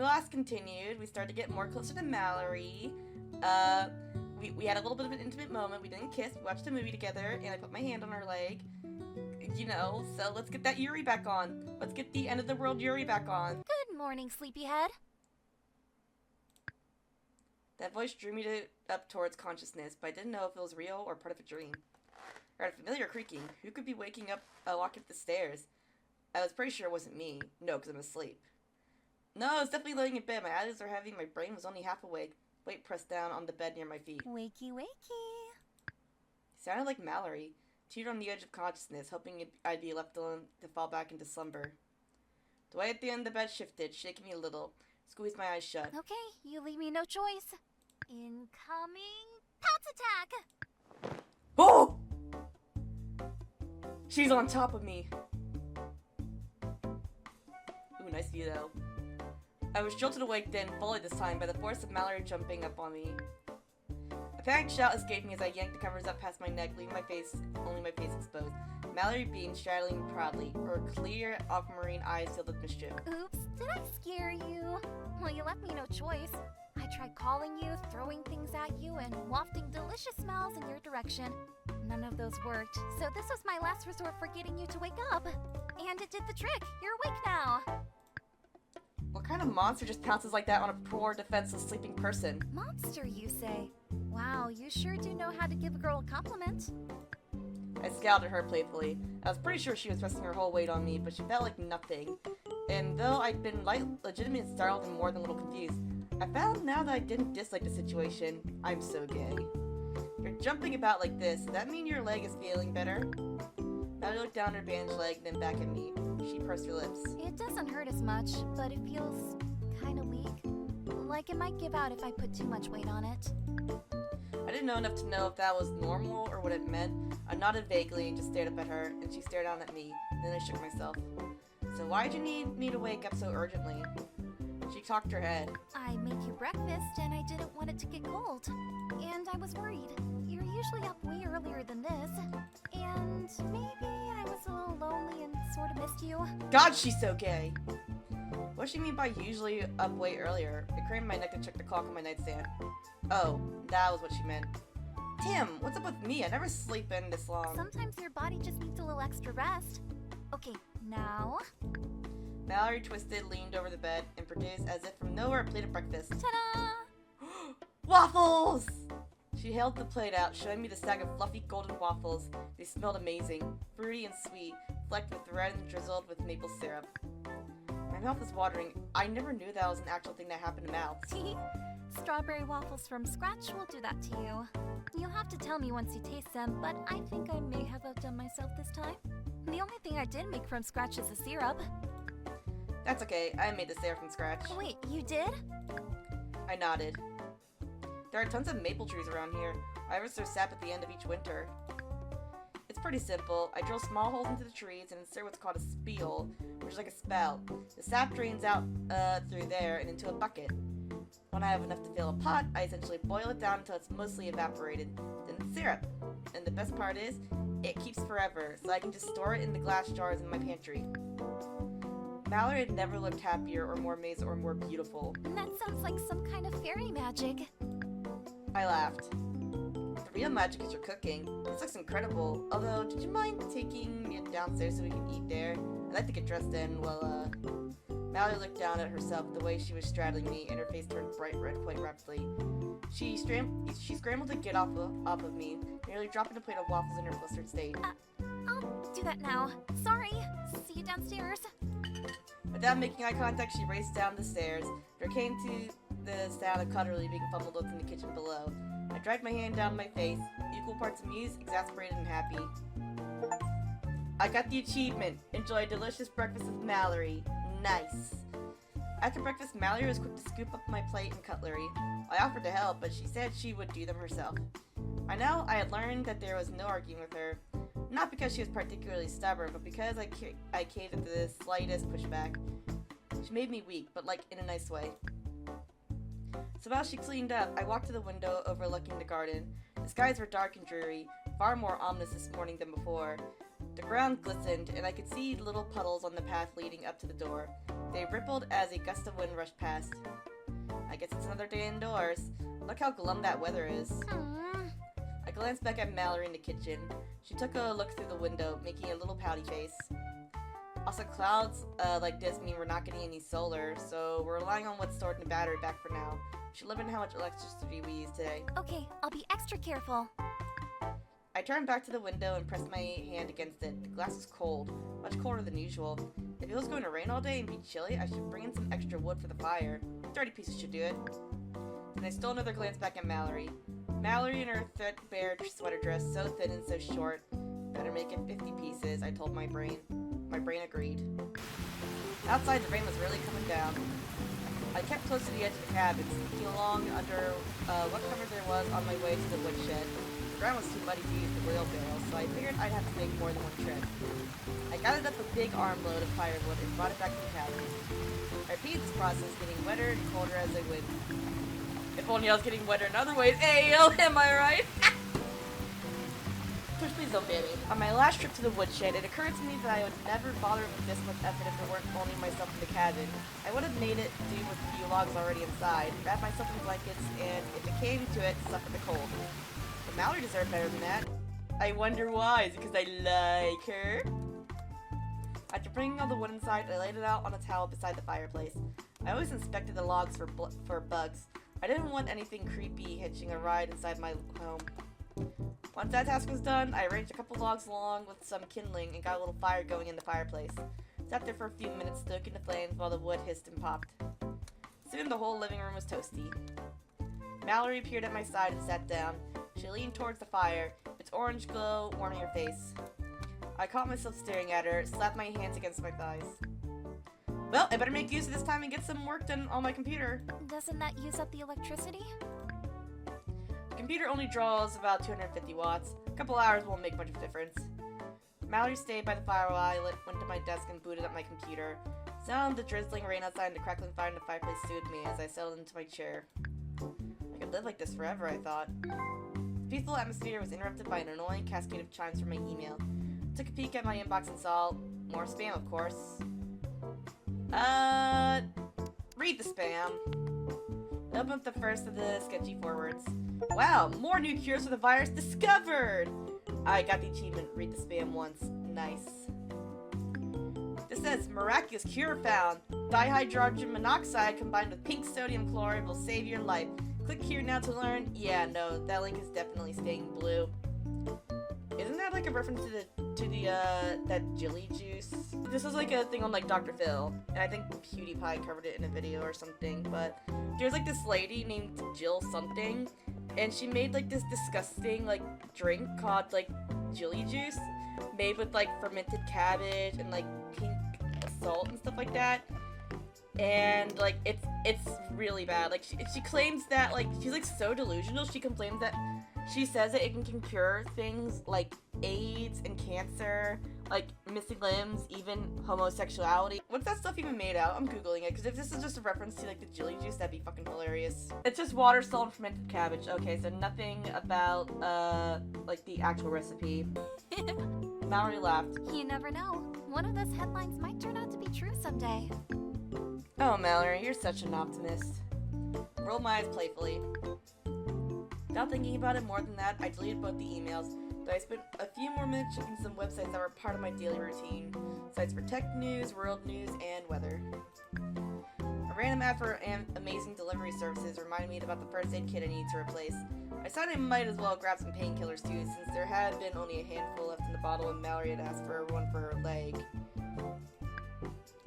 we last continued, we started to get more closer to Mallory. We had a little bit of an intimate moment. We didn't kiss. We watched a movie together, and I put my hand on her leg. You know, so let's get that Yuri back on. Let's get the end of the world Yuri back on. Good morning, sleepyhead. That voice drew me up towards consciousness, but I didn't know if it was real or part of a dream. I heard a familiar creaking. Who could be waking up, walking up the stairs? I was pretty sure it wasn't me. No, because I'm asleep. No, I was definitely laying in bed. My eyelids were heavy. My brain was only half awake. Weight pressed down on the bed near my feet. Wakey, wakey. He sounded like Mallory. Teetered on the edge of consciousness, hoping I'd be left alone to fall back into slumber. The weight at the end of the bed shifted, shaking me a little. Squeezed my eyes shut. Okay, you leave me no choice. Incoming pounce attack! Oh! She's on top of me. Ooh, nice view though. I was jolted awake then, fully this time, by the force of Mallory jumping up on me. A panicked shout escaped me as I yanked the covers up past my neck, leaving only my face exposed. Mallory beamed, straddling proudly, her clear, aquamarine eyes filled with mischief. Oops, did I scare you? Well, you left me no choice. I tried calling you, throwing things at you, and wafting delicious smells in your direction. None of those worked, so this was my last resort for getting you to wake up. And it did the trick. You're awake now. What kind of monster just pounces like that on a poor, defenseless, sleeping person? Monster, you say? Wow, you sure do know how to give a girl a compliment. I scowled at her playfully. I was pretty sure she was resting her whole weight on me, but she felt like nothing. And though I'd been legitimately startled and more than a little confused, I found now that I didn't dislike the situation. I'm so gay. You're jumping about like this. Does that mean your leg is feeling better? Mallory looked down her bandaged leg, then back at me. She pursed her lips. It doesn't hurt as much, but it feels kinda weak. Like it might give out if I put too much weight on it. I didn't know enough to know if that was normal or what it meant. I nodded vaguely and just stared up at her, and she stared down at me. Then I shook myself. So why'd you need me to wake up so urgently? She cocked her head. I make you breakfast, and I didn't want it to get cold. And I was worried. You're usually up way earlier than this. And maybe I was a little lonely and sort of missed you. God, she's so gay! What does she mean by usually up way earlier? I craned my neck to check the clock on my nightstand. Oh, that was what she meant. Tim, what's up with me? I never sleep in this long. Sometimes your body just needs a little extra rest. Okay, now... Mallory twisted, leaned over the bed, and produced, as if from nowhere, a plate of breakfast. Ta-da! Waffles! She held the plate out, showing me the stack of fluffy golden waffles. They smelled amazing, fruity and sweet, flecked with red and drizzled with maple syrup. My mouth is watering. I never knew that was an actual thing that happened to mouths. Strawberry waffles from scratch will do that to you. You'll have to tell me once you taste them, but I think I may have outdone myself this time. The only thing I did make from scratch is the syrup. That's okay, I made the syrup from scratch. Wait, you did? I nodded. There are tons of maple trees around here. I harvest their sap at the end of each winter. It's pretty simple. I drill small holes into the trees and insert what's called a spiel, which is like a spout. The sap drains out through there and into a bucket. When I have enough to fill a pot, I essentially boil it down until it's mostly evaporated. Then it's syrup. And the best part is, it keeps forever, so I can just store it in the glass jars in my pantry. Mallory had never looked happier or more amazed or more beautiful. That sounds like some kind of fairy magic. I laughed. The real magic is your cooking. This looks incredible. Although, did you mind taking it downstairs so we can eat there? I'd like to get dressed in. Well, Mallory looked down at herself the way she was straddling me, and her face turned bright red quite rapidly. She scrambled to get off of me, nearly dropping a plate of waffles in her flustered state. I'll do that now. Sorry. See you downstairs. Without making eye contact, she raced down the stairs. There came to the sound of cutlery being fumbled with in the kitchen below. I dragged my hand down my face, equal parts amused, exasperated, and happy. I got the achievement. Enjoy a delicious breakfast with Mallory. Nice. After breakfast, Mallory was quick to scoop up my plate and cutlery. I offered to help, but she said she would do them herself. By now, I had learned that there was no arguing with her. Not because she was particularly stubborn, but because I caved into the slightest pushback. She made me weak, but like in a nice way. So while she cleaned up, I walked to the window overlooking the garden. The skies were dark and dreary, far more ominous this morning than before. The ground glistened, and I could see little puddles on the path leading up to the door. They rippled as a gust of wind rushed past. I guess it's another day indoors. Look how glum that weather is. Aww. I glanced back at Mallory in the kitchen. She took a look through the window, making a little pouty face. Also, clouds like this mean we're not getting any solar, so we're relying on what's stored in the battery back for now. We should limit how much electricity we use today. Okay, I'll be extra careful. I turned back to the window and pressed my hand against it. The glass was cold, much colder than usual. If it was going to rain all day and be chilly, I should bring in some extra wood for the fire. 30 pieces should do it. Then I stole another glance back at Mallory. Mallory in her threadbare sweater dress, so thin and so short. Better make it 50 pieces, I told my brain. My brain agreed. Outside, the rain was really coming down. I kept close to the edge of the cabin, sneaking along under what cover there was on my way to the woodshed. The ground was too muddy to use the wheelbarrow, so I figured I'd have to make more than one trip. I gathered up a big armload of firewood and brought it back to the cabin. I repeated this process, getting wetter and colder as I went. If only I was getting wetter in other ways. Ayo, am I right? Push, please don't ban me. On my last trip to the woodshed, it occurred to me that I would never bother with this much effort if there weren't only myself in the cabin. I would have made it do with a few logs already inside, wrap myself in blankets, and if it came to it, suffer the cold. But Mallory deserved better than that. I wonder why. Is it because I like her? After bringing all the wood inside, I laid it out on a towel beside the fireplace. I always inspected the logs for bugs. I didn't want anything creepy hitching a ride inside my home. Once that task was done, I arranged a couple logs along with some kindling and got a little fire going in the fireplace. Sat there for a few minutes, stoking the flames while the wood hissed and popped. Soon the whole living room was toasty. Mallory appeared at my side and sat down. She leaned towards the fire, its orange glow warming her face. I caught myself staring at her, slapped my hands against my thighs. Well, I better make use of this time and get some work done on my computer. Doesn't that use up the electricity? The computer only draws about 250 watts. A couple hours won't make much of a difference. Mallory stayed by the fire while I went to my desk and booted up my computer. The sound of the drizzling rain outside and the crackling fire in the fireplace soothed me as I settled into my chair. I could live like this forever, I thought. The peaceful atmosphere was interrupted by an annoying cascade of chimes from my email. I took a peek at my inbox and saw more spam, of course. Read the spam. I opened up the first of the sketchy forwards. Wow, more new cures for the virus discovered! I got the achievement, read the spam once. Nice. This says, miraculous cure found. Dihydrogen monoxide combined with pink sodium chloride will save your life. Click here now to learn. Yeah, no, that link is definitely staying blue. Isn't that like a reference to the that jelly juice? This is like a thing on like Dr. Phil, and I think PewDiePie covered it in a video or something, but there's like this lady named Jill something, and she made like this disgusting like drink called like jelly juice, made with like fermented cabbage and like pink salt and stuff like that. And like it's really bad. Like she claims that like she's like so delusional. She complains that she says that it can cure things like AIDS and cancer, like missing limbs, even homosexuality. What's that stuff even made out? I'm googling it because if this is just a reference to like the jelly juice, that'd be fucking hilarious. It's just water, salt, and fermented cabbage. Okay, so nothing about like the actual recipe. Mallory laughed. You never know. One of those headlines might turn out to be true someday. Oh, Mallory, you're such an optimist. Rolled my eyes playfully. Without thinking about it more than that, I deleted both the emails, but I spent a few more minutes checking some websites that were part of my daily routine. Sites for tech news, world news, and weather. A random ad for amazing delivery services reminded me about the first aid kit I needed to replace. I decided I might as well grab some painkillers too, since there had been only a handful left in the bottle and Mallory had asked for one for her leg.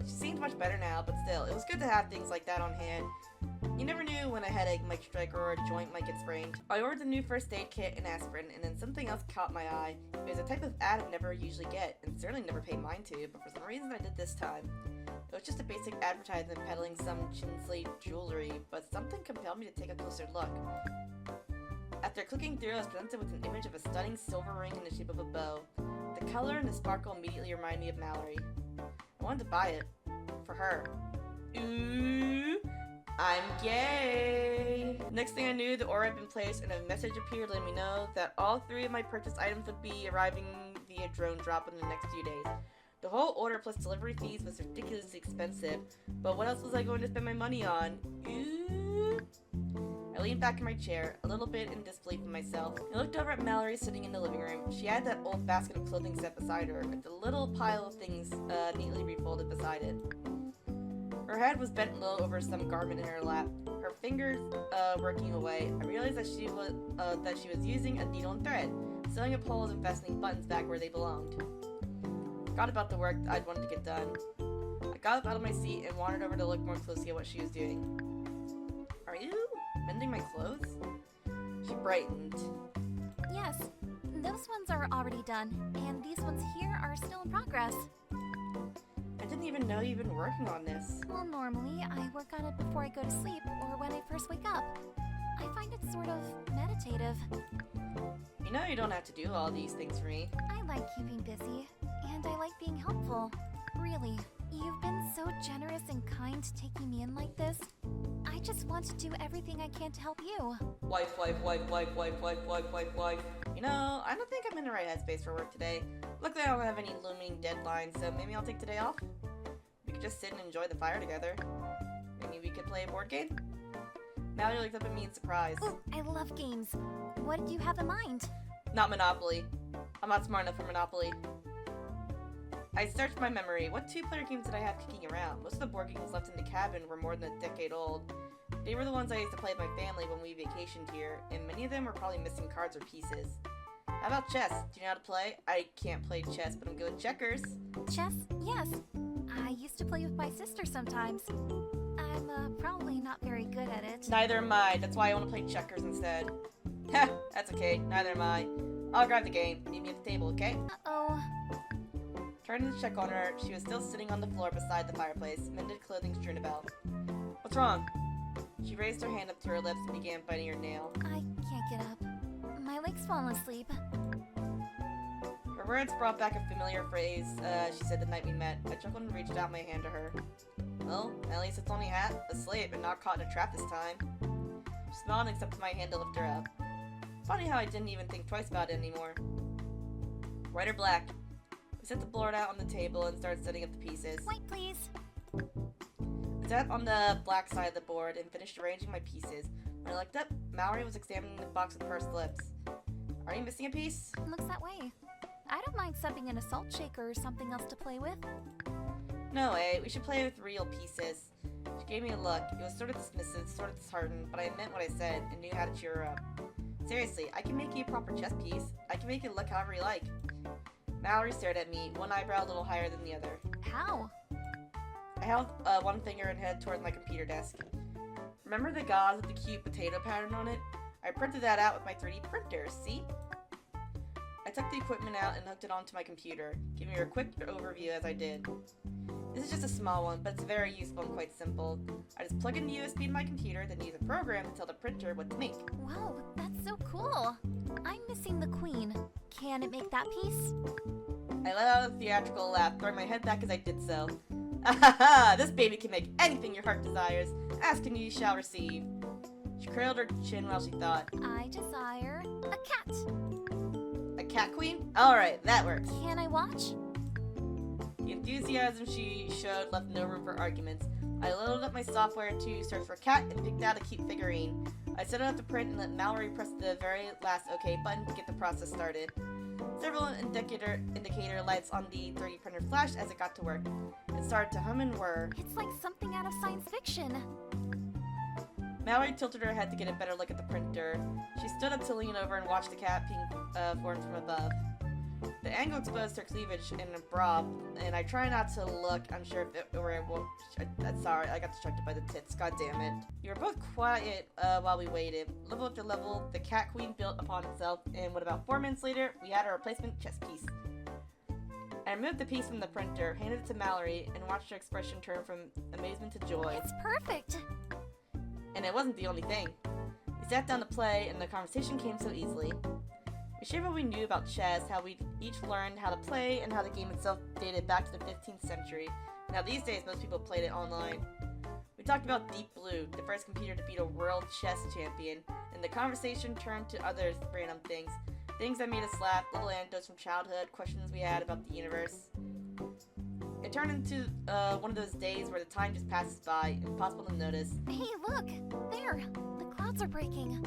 She seemed much better now, but still, it was good to have things like that on hand. You never knew when a headache might strike or a joint might get sprained. I ordered the new first aid kit and aspirin, and then something else caught my eye. It was a type of ad I never usually get, and certainly never pay mind to, but for some reason I did this time. It was just a basic advertisement peddling some chintzy jewelry, but something compelled me to take a closer look. After clicking through, I was presented with an image of a stunning silver ring in the shape of a bow. The color and the sparkle immediately reminded me of Mallory. I wanted to buy it. For her. Ooh, I'm gay. Next thing I knew, the order had been placed and a message appeared letting me know that all 3 of my purchased items would be arriving via drone drop in the next few days. The whole order plus delivery fees was ridiculously expensive, but what else was I going to spend my money on? Ooh. I leaned back in my chair, a little bit in disbelief in myself. I looked over at Mallory sitting in the living room. She had that old basket of clothing set beside her, with a little pile of things neatly refolded beside it. Her head was bent low over some garment in her lap, her fingers working away. I realized that she was using a needle and thread, sewing up holes and fastening buttons back where they belonged. I forgot about the work I'd wanted to get done. I got up out of my seat and wandered over to look more closely at what she was doing. Are you mending my clothes? She brightened. Yes, those ones are already done, and these ones here are still in progress. I didn't even know you've been working on this. Well, normally I work on it before I go to sleep or when I first wake up. I find it sort of meditative. You know you don't have to do all these things for me. I like keeping busy, and I like being helpful. Really, you've been so generous and kind taking me in like this. I just want to do everything I can to help you. Wife. You know, I don't think I'm in the right headspace for work today. Luckily, I don't have any looming deadlines, so maybe I'll take today off. We could just sit and enjoy the fire together. Maybe we could play a board game? Mallory looked up at me in surprise. Ooh, I love games. What did you have in mind? Not Monopoly. I'm not smart enough for Monopoly. I searched my memory. What 2-player games did I have kicking around? Most of the board games left in the cabin were more than a decade old. They were the ones I used to play with my family when we vacationed here, and many of them were probably missing cards or pieces. How about chess? Do you know how to play? I can't play chess, but I'm good with checkers. Chess? Yes. I used to play with my sister sometimes. I'm probably not very good at it. Neither am I. That's why I want to play checkers instead. Heh, that's okay. Neither am I. I'll grab the game. Meet me at the table, okay? Uh-oh. Turning to check on her, she was still sitting on the floor beside the fireplace, mended clothing strewn about. What's wrong? She raised her hand up to her lips and began biting her nail. I can't get up. My leg's fallen asleep. Her words brought back a familiar phrase she said the night we met. I chuckled and reached out my hand to her. Well, at least it's only asleep and not caught in a trap this time. She smiled and accepted my hand to lift her up. Funny how I didn't even think twice about it anymore. White or black? We set the board out on the table and started setting up the pieces. White, please. I sat on the black side of the board and finished arranging my pieces. When I looked up, Mallory was examining the box with pursed lips. Are you missing a piece? Looks that way. I don't mind subbing in a salt shaker or something else to play with. No way, we should play with real pieces. She gave me a look. It was sort of dismissive, sort of disheartened, but I meant what I said and knew how to cheer her up. Seriously, I can make you a proper chess piece. I can make it look however you like. Mallory stared at me, one eyebrow a little higher than the other. How? I held one finger and head toward my computer desk. Remember the gauze with the cute potato pattern on it? I printed that out with my 3D printer, see? I took the equipment out and hooked it onto my computer, giving her a quick overview as I did. This is just a small one, but it's very useful and quite simple. I just plug in the USB in my computer, then use a program to tell the printer what to make. Whoa, that's so cool. I'm missing the queen. Can it make that piece? I let out a theatrical laugh, throwing my head back as I did so. Ahaha! This baby can make anything your heart desires. Ask and you shall receive. She curled her chin while she thought. I desire a cat. A cat queen? Alright, that works. Can I watch? The enthusiasm she showed left no room for arguments. I loaded up my software to search for cat and picked out a cute figurine. I set it up to print and let Mallory press the very last OK button to get the process started. Several indicator lights on the 3D printer flashed as it got to work. It started to hum and whir. It's like something out of science fiction. Mallory tilted her head to get a better look at the printer. She stood up to lean over and watch the cat being formed from above. The angle exposed her cleavage in a bra, and I try not to look unsure if it were able. Sorry, I got distracted by the tits. God damn it. We were both quiet while we waited. Level after level, the cat queen built upon itself, and what about 4 minutes later, we had a replacement chess piece. I removed the piece from the printer, handed it to Mallory, and watched her expression turn from amazement to joy. It's perfect. And it wasn't the only thing. We sat down to play, and the conversation came so easily. We shared what we knew about chess, how we each learned how to play, and how the game itself dated back to the 15th century. Now these days, most people played it online. We We talked about Deep Blue, the first computer to beat a world chess champion, and the conversation turned to other random things. Things that made us laugh, little anecdotes from childhood, questions we had about the universe. It turned into one of those days where the time just passes by, impossible to notice. Hey, look! There! The clouds are breaking.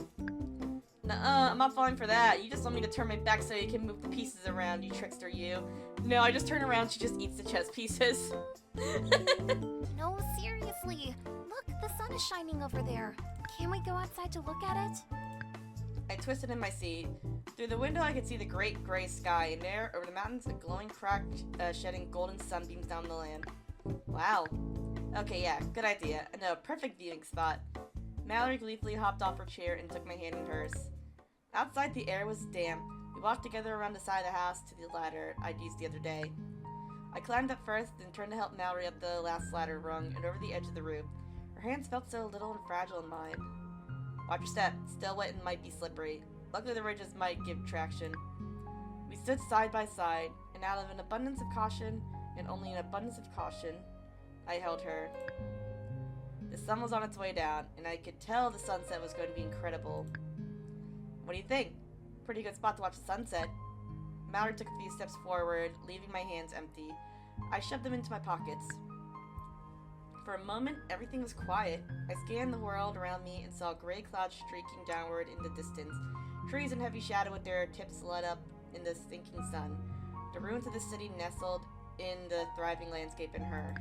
Nuh-uh, I'm not falling for that. You just want me to turn my back so you can move the pieces around, you trickster you. No, I just turn around, she just eats the chess pieces. No, seriously! Look, the sun is shining over there. Can we go outside to look at it? I twisted in my seat. Through the window I could see the great gray sky, and there, over the mountains, a glowing crack shedding golden sunbeams down the land. Wow. Okay, yeah, good idea. I know, perfect viewing spot. Mallory gleefully hopped off her chair and took my hand in hers. Outside, the air was damp. We walked together around the side of the house to the ladder I'd used the other day. I climbed up first, then turned to help Mallory up the last ladder rung and over the edge of the roof. Her hands felt so little and fragile in mine. Watch your step. Still wet and might be slippery. Luckily, the ridges might give traction. We stood side by side, and out of an abundance of caution, and only an abundance of caution, I held her. The sun was on its way down, and I could tell the sunset was going to be incredible. What do you think? Pretty good spot to watch the sunset. Mallory took a few steps forward, leaving my hands empty. I shoved them into my pockets. For a moment, everything was quiet. I scanned the world around me and saw gray clouds streaking downward in the distance, trees in heavy shadow with their tips lit up in the sinking sun. The ruins of the city nestled in the thriving landscape in her.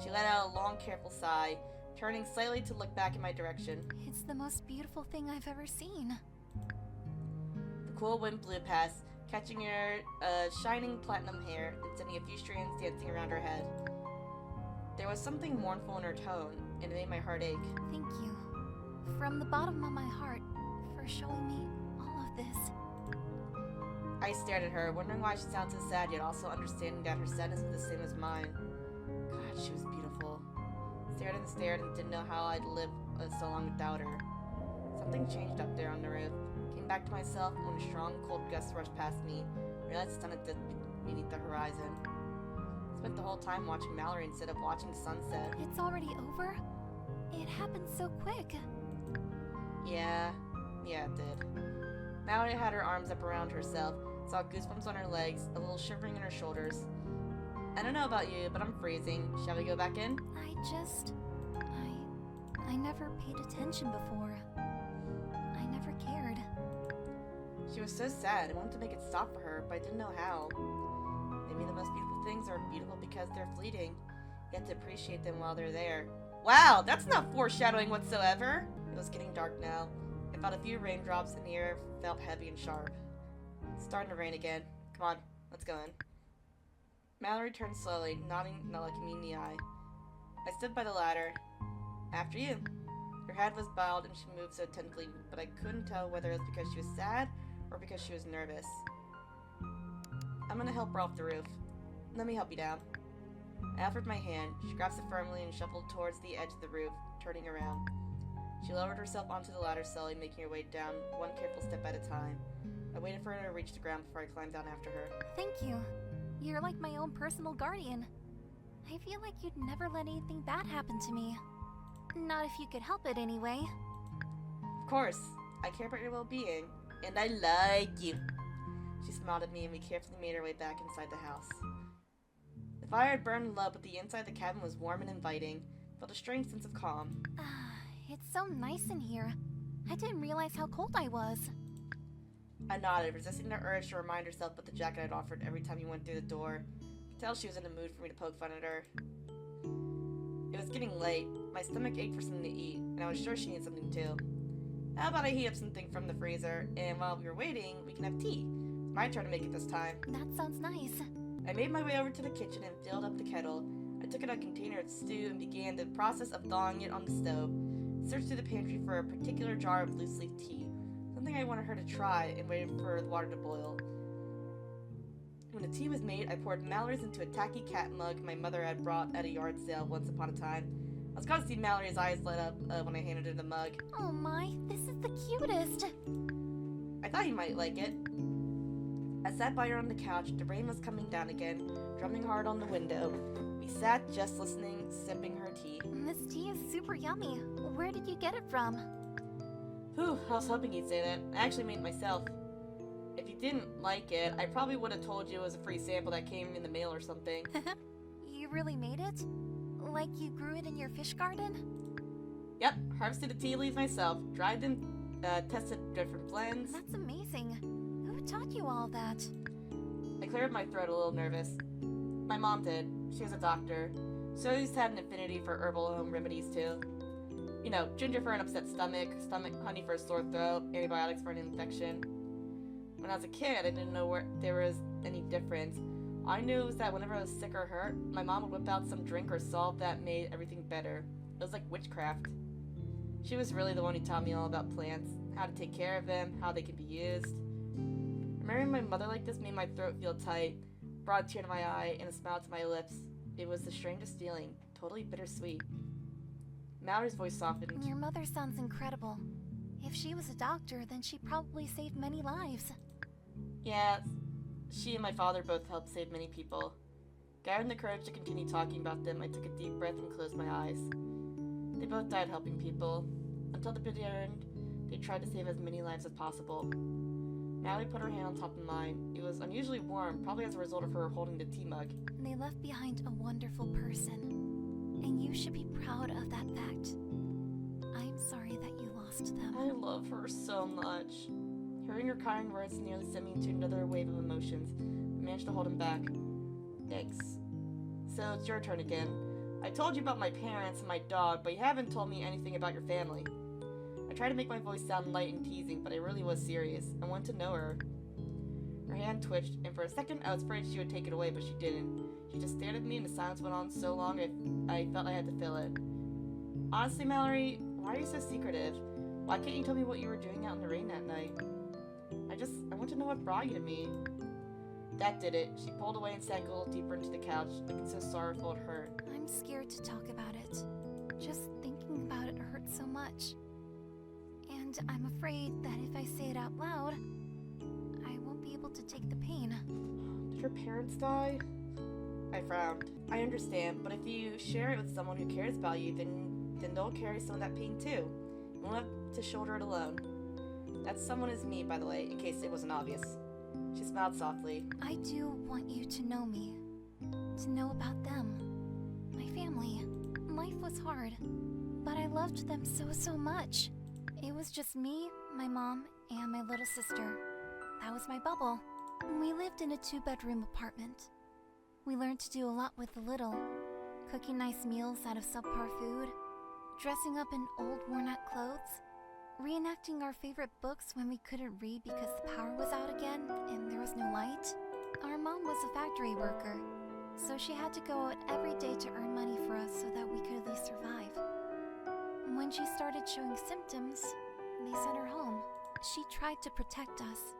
She let out a long, careful sigh, turning slightly to look back in my direction. It's the most beautiful thing I've ever seen. The cool wind blew past, catching her shining platinum hair and sending a few strands dancing around her head. There was something mournful in her tone, and it made my heart ache. Thank you, from the bottom of my heart, for showing me all of this. I stared at her, wondering why she sounded so sad, yet also understanding that her sadness was the same as mine. God, she was beautiful. Stared and didn't know how I'd live so long without her. Something changed up there on the roof. Came back to myself when a strong, cold gust rushed past me. Realized the sun had dipped beneath the horizon. Spent the whole time watching Mallory instead of watching the sunset. It's already over? It happened so quick. Yeah, it did. Mallory had her arms up around herself, saw goosebumps on her legs, a little shivering in her shoulders. I don't know about you, but I'm freezing. Shall we go back in? I never paid attention before. I never cared. She was so sad. I wanted to make it stop for her, but I didn't know how. Maybe the most beautiful things are beautiful because they're fleeting. You have to appreciate them while they're there. Wow, that's not foreshadowing whatsoever. It was getting dark now. I felt a few raindrops and the air felt heavy and sharp. It's starting to rain again. Come on, let's go in. Mallory turned slowly, nodding, not looking me in the eye. I stood by the ladder. After you. Her head was bowed and she moved so tentatively, but I couldn't tell whether it was because she was sad or because she was nervous. I'm gonna help her off the roof. Let me help you down. I offered my hand. She grasped it firmly and shuffled towards the edge of the roof, turning around. She lowered herself onto the ladder slowly, making her way down, one careful step at a time. I waited for her to reach the ground before I climbed down after her. Thank you. You're like my own personal guardian. I feel like you'd never let anything bad happen to me. Not if you could help it anyway. Of course. I care about your well-being. And I like you. She smiled at me and we carefully made our way back inside the house. The fire had burned low, but the inside of the cabin was warm and inviting. Felt a strange sense of calm. It's so nice in here. I didn't realize how cold I was. I nodded, resisting the urge to remind herself about the jacket I'd offered every time you went through the door. I could tell she was in the mood for me to poke fun at her. It was getting late. My stomach ached for something to eat, and I was sure she needed something too. How about I heat up something from the freezer, and while we were waiting, we can have tea. It's my turn to make it this time. That sounds nice. I made my way over to the kitchen and filled up the kettle. I took out a container of stew and began the process of thawing it on the stove. Searched through the pantry for a particular jar of loose-leaf tea, something I wanted her to try, and waited for the water to boil. When the tea was made, I poured Mallory's into a tacky cat mug my mother had brought at a yard sale once upon a time. I was glad to see Mallory's eyes light up when I handed her the mug. Oh my, this is the cutest! I thought you might like it. I sat by her on the couch. The rain was coming down again, drumming hard on the window. We sat just listening, sipping her tea. This tea is super yummy. Where did you get it from? Whew, I was hoping you'd say that. I actually made it myself. If you didn't like it, I probably would have told you it was a free sample that came in the mail or something. You really made it? Like you grew it in your fish garden? Yep, harvested the tea leaves myself, dried them, tested different blends. That's amazing. Who taught you all that? I cleared my throat a little nervous. My mom did. She was a doctor, so I just had an affinity for herbal home remedies too. You know, ginger for an upset stomach honey for a sore throat, antibiotics for an infection. When I was a kid, I didn't know where there was any difference. All I knew was that whenever I was sick or hurt, my mom would whip out some drink or salt that made everything better. It was like witchcraft. She was really the one who taught me all about plants, how to take care of them, how they can be used. Remembering my mother like this made my throat feel tight, brought a tear to my eye, and a smile to my lips. It was the strangest feeling, totally bittersweet. Mallory's voice softened. Your mother sounds incredible. If she was a doctor, then she probably saved many lives. Yeah, she and my father both helped save many people. Gathering the courage to continue talking about them, I took a deep breath and closed my eyes. They both died helping people. Until the bitter end, they tried to save as many lives as possible. Mallory put her hand on top of mine. It was unusually warm, probably as a result of her holding the tea mug. They left behind a wonderful person, and you should be proud of that fact. I'm sorry that you lost them. I love her so much. Hearing her kind words nearly sent me into another wave of emotions. I managed to hold him back. Thanks. So it's your turn again. I told you about my parents and my dog, but you haven't told me anything about your family. I tried to make my voice sound light and teasing, but I really was serious. I wanted to know her. Her hand twitched, and for a second I was afraid she would take it away, but she didn't. She just stared at me, and the silence went on so long I felt I had to fill it. Honestly, Mallory, why are you so secretive? Why can't you tell me what you were doing out in the rain that night? I want to know what brought you to me. That did it. She pulled away and sank a little deeper into the couch, looking so sorrowful it hurt. I'm scared to talk about it. Just thinking about it hurts so much. And I'm afraid that if I say it out loud, I won't be able to take the pain. Did your parents die? I frowned. I understand, but if you share it with someone who cares about you, then they'll carry some of that pain too. You won't have to shoulder it alone. That someone is me, by the way, in case it wasn't obvious. She smiled softly. I do want you to know me. To know about them. My family. Life was hard, but I loved them so much. It was just me, my mom, and my little sister. That was my bubble. We lived in a 2-bedroom apartment. We learned to do a lot with the little. Cooking nice meals out of subpar food. Dressing up in old worn-out clothes. Reenacting our favorite books when we couldn't read because the power was out again and there was no light. Our mom was a factory worker, so she had to go out every day to earn money for us so that we could at least survive. When she started showing symptoms, they sent her home. She tried to protect us.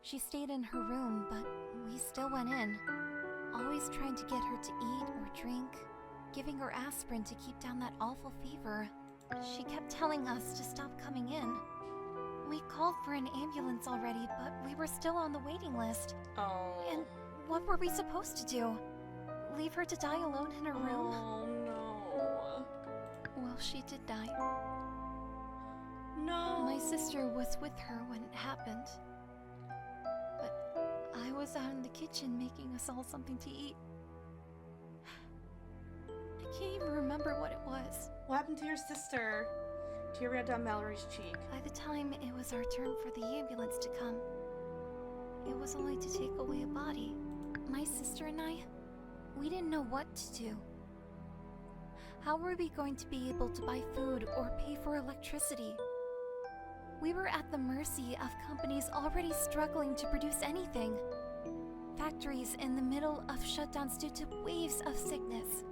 She stayed in her room, but we still went in, always trying to get her to eat or drink, giving her aspirin to keep down that awful fever. She kept telling us to stop coming in. We called for an ambulance already, but we were still on the waiting list. Oh. And what were we supposed to do? Leave her to die alone in her room? Oh no. Well, she did die. No. My sister was with her when it happened. But I was out in the kitchen making us all something to eat. I can't even remember what it was. What happened to your sister? Tear ran down Mallory's cheek. By the time it was our turn for the ambulance to come, it was only to take away a body. My sister and I, we didn't know what to do. How were we going to be able to buy food or pay for electricity? We were at the mercy of companies already struggling to produce anything. Factories in the middle of shutdowns due to waves of sickness.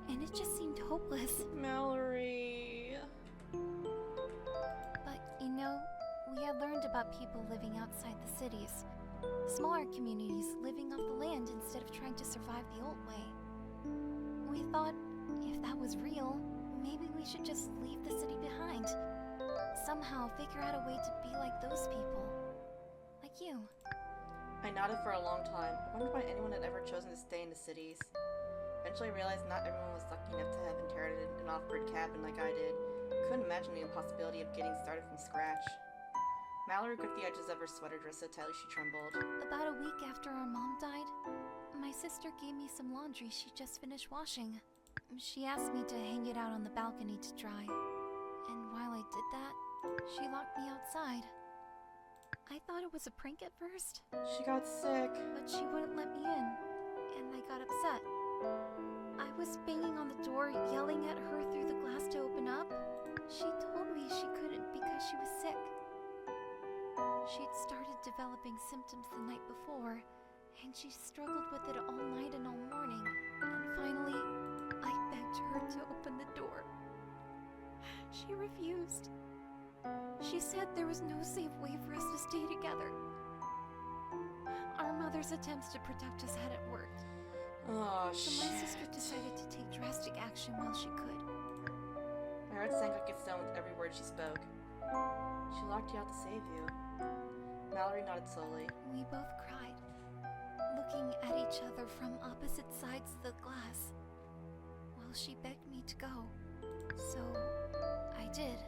And it just seemed hopeless. Mallory. But, you know, we had learned about people living outside the cities. Smaller communities living off the land instead of trying to survive the old way. We thought, if that was real, maybe we should just leave the city behind. Somehow figure out a way to be like those people. Like you. I nodded for a long time. I wondered why anyone had ever chosen to stay in the cities. Eventually I realized not everyone was lucky enough to have inherited an off-grid cabin like I did. I couldn't imagine the impossibility of getting started from scratch. Mallory gripped the edges of her sweater dress so tightly she trembled. About a week after our mom died, my sister gave me some laundry she just finished washing. She asked me to hang it out on the balcony to dry. And while I did that, she locked me outside. I thought it was a prank at first, She got sick. but she wouldn't let me in, and I got upset. I was banging on the door, yelling at her through the glass to open up. She told me she couldn't because she was sick. She'd started developing symptoms the night before, and she struggled with it all night and all morning. And finally, I begged her to open the door. She refused. She said there was no safe way for us to stay together. Our mother's attempts to protect us hadn't worked. Oh, So shit. my sister decided to take drastic action while she could. My heart sank like a stone with every word she spoke. She locked you out to save you. Mallory nodded slowly. We both cried, looking at each other from opposite sides of the glass, while she begged me to go. So, I did.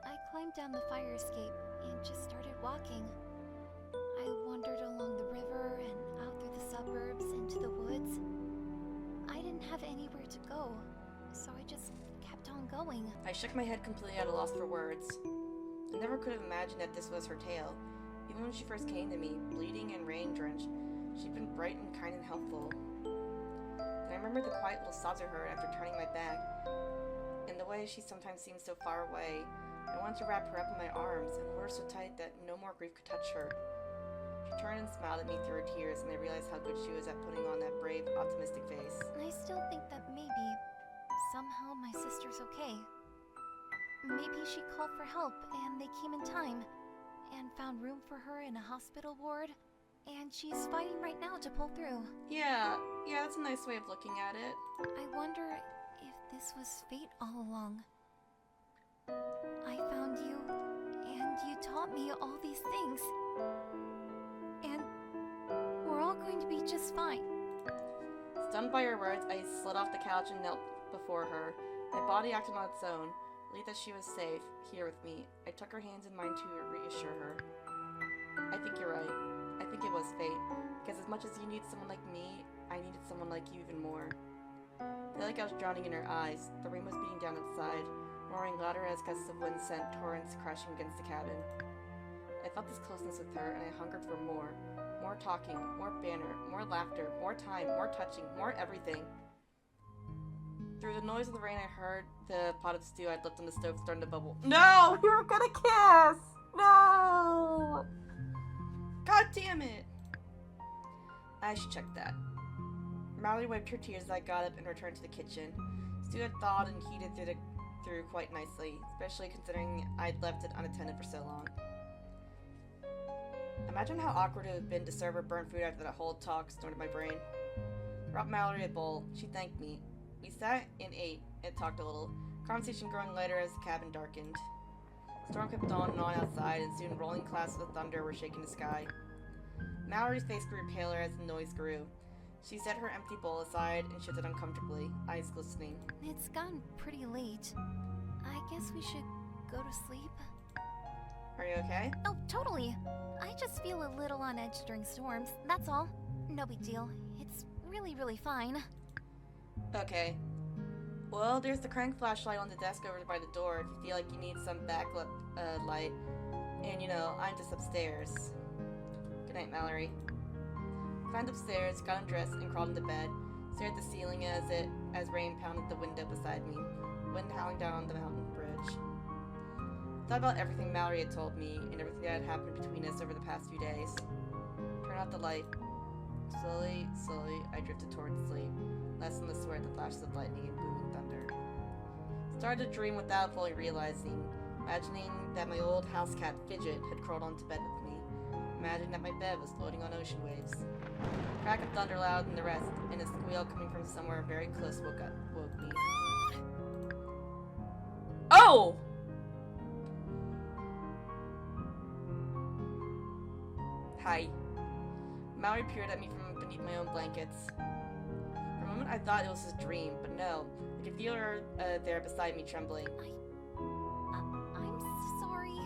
I climbed down the fire escape and just started walking. I wandered along the river and out through the suburbs into the woods. I didn't have anywhere to go, so I just kept on going. I shook my head completely at a loss for words. I never could have imagined that this was her tale. Even when she first came to me, bleeding and rain-drenched, she'd been bright and kind and helpful. Then I remembered the quiet little sobs I heard after turning my back, and the way she sometimes seemed so far away. I wanted to wrap her up in my arms and hold her so tight that no more grief could touch her. She turned and smiled at me through her tears, and I realized how good she was at putting on that brave, optimistic face. I still think that maybe, somehow my sister's okay. Maybe she called for help and they came in time and found room for her in a hospital ward, and she's fighting right now to pull through. Yeah, that's a nice way of looking at it. I wonder if this was fate all along. I found you, and you taught me all these things. And we're all going to be just fine. Stunned by her words, I slid off the couch and knelt before her. My body acted on its own, relieved that she was safe, here with me. I took her hands in mine to reassure her. I think you're right. I think it was fate, because as much as you need someone like me, I needed someone like you even more. I felt like I was drowning in her eyes. The rain was beating down outside, roaring louder as gusts of wind sent torrents crashing against the cabin. I felt this closeness with her, and I hungered for more. More talking, more banter, more laughter, more time, more touching, more everything. Through the noise of the rain, I heard the pot of stew I'd left on the stove starting to bubble. No! We were gonna kiss! No! God damn it! I should check that. Mallory wiped her tears as I got up and returned to the kitchen. Stew had thawed and heated through quite nicely, especially considering I'd left it unattended for so long. Imagine how awkward it would have been to serve her burnt food after that whole talk, snorted my brain. I brought Mallory a bowl. She thanked me. We sat and ate and talked a little, conversation growing lighter as the cabin darkened. Storm kept on and on outside, and soon rolling clouds of thunder were shaking the sky. Mallory's face grew paler as the noise grew. She set her empty bowl aside and shifted uncomfortably, eyes glistening. It's gotten pretty late. I guess we should go to sleep. Are you okay? Oh, totally. I just feel a little on edge during storms, that's all. No big deal. It's really, really fine. Okay. Well, there's the crank flashlight on the desk over by the door if you feel like you need some backlit light. And, you know, I'm just upstairs. Good night, Mallory. Climbed upstairs, got undressed, and crawled into bed. Stared at the ceiling as rain pounded the window beside me, wind howling down on the mountain bridge. Thought about everything Mallory had told me and everything that had happened between us over the past few days. Turned out the light. Slowly, I drifted towards sleep, less and less aware of the flashes of lightning and booming thunder. Started to dream without fully realizing, imagining that my old house cat Fidget had crawled onto bed with me, imagining that my bed was floating on ocean waves. Crack of thunder louder than the rest, and a squeal coming from somewhere very close woke me. Oh! Hi. Mallory peered at me from beneath my own blankets. For a moment I thought it was a dream, but no. I could feel her there beside me, trembling. I'm sorry.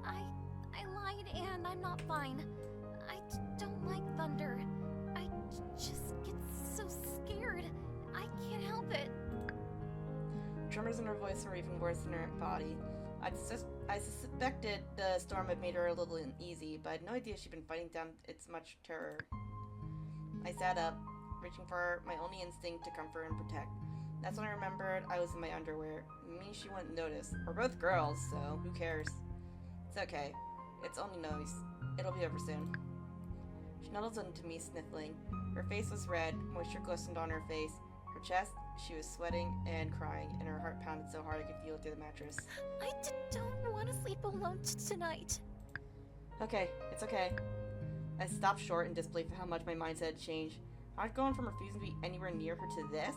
I lied and I'm not fine. I don't like thunder. I just get so scared. I can't help it. Tremors in her voice were even worse than her body. I suspected the storm had made her a little uneasy, but I had no idea she'd been fighting down its much terror. I sat up, reaching for my only instinct to comfort and protect. That's when I remembered I was in my underwear. Me, she wouldn't notice. We're both girls, so who cares? It's okay. It's only noise. It'll be over soon. She nuddled into me, sniffling. Her face was red, moisture glistened on her face. Her chest, she was sweating and crying, and her heart pounded so hard I could feel it through the mattress. I don't want to sleep alone tonight. Okay, it's okay. I stopped short in disbelief at how much my mindset had changed. I'd gone from refusing to be anywhere near her to this.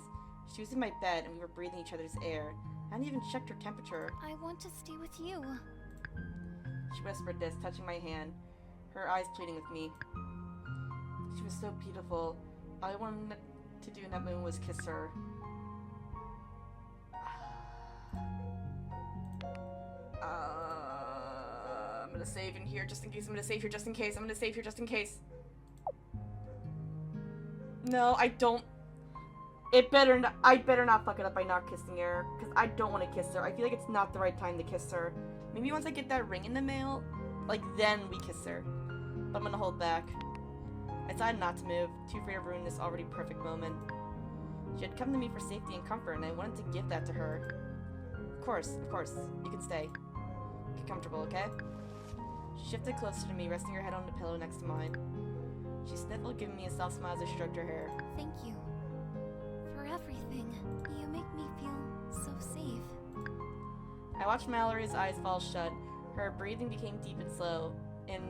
She was in my bed and we were breathing each other's air. I hadn't even checked her temperature. I want to stay with you. She whispered this, touching my hand, her eyes pleading with me. She was so beautiful. All I wanted to do in that moment was kiss her. I'm gonna save in here just in case. I'm gonna save here just in case. I'm gonna save here just in case. No, I don't. I better not fuck it up by not kissing her, because I don't want to kiss her. I feel like it's not the right time to kiss her. Maybe once I get that ring in the mail, like, then we kiss her. But I'm gonna hold back. I decided not to move, too afraid of ruining this already perfect moment. She had come to me for safety and comfort, and I wanted to give that to her. Of course, you can stay. Get comfortable, okay? She shifted closer to me, resting her head on the pillow next to mine. She sniffled, giving me a soft smile as I stroked her hair. Thank you. For everything. You make me feel so safe. I watched Mallory's eyes fall shut. Her breathing became deep and slow, and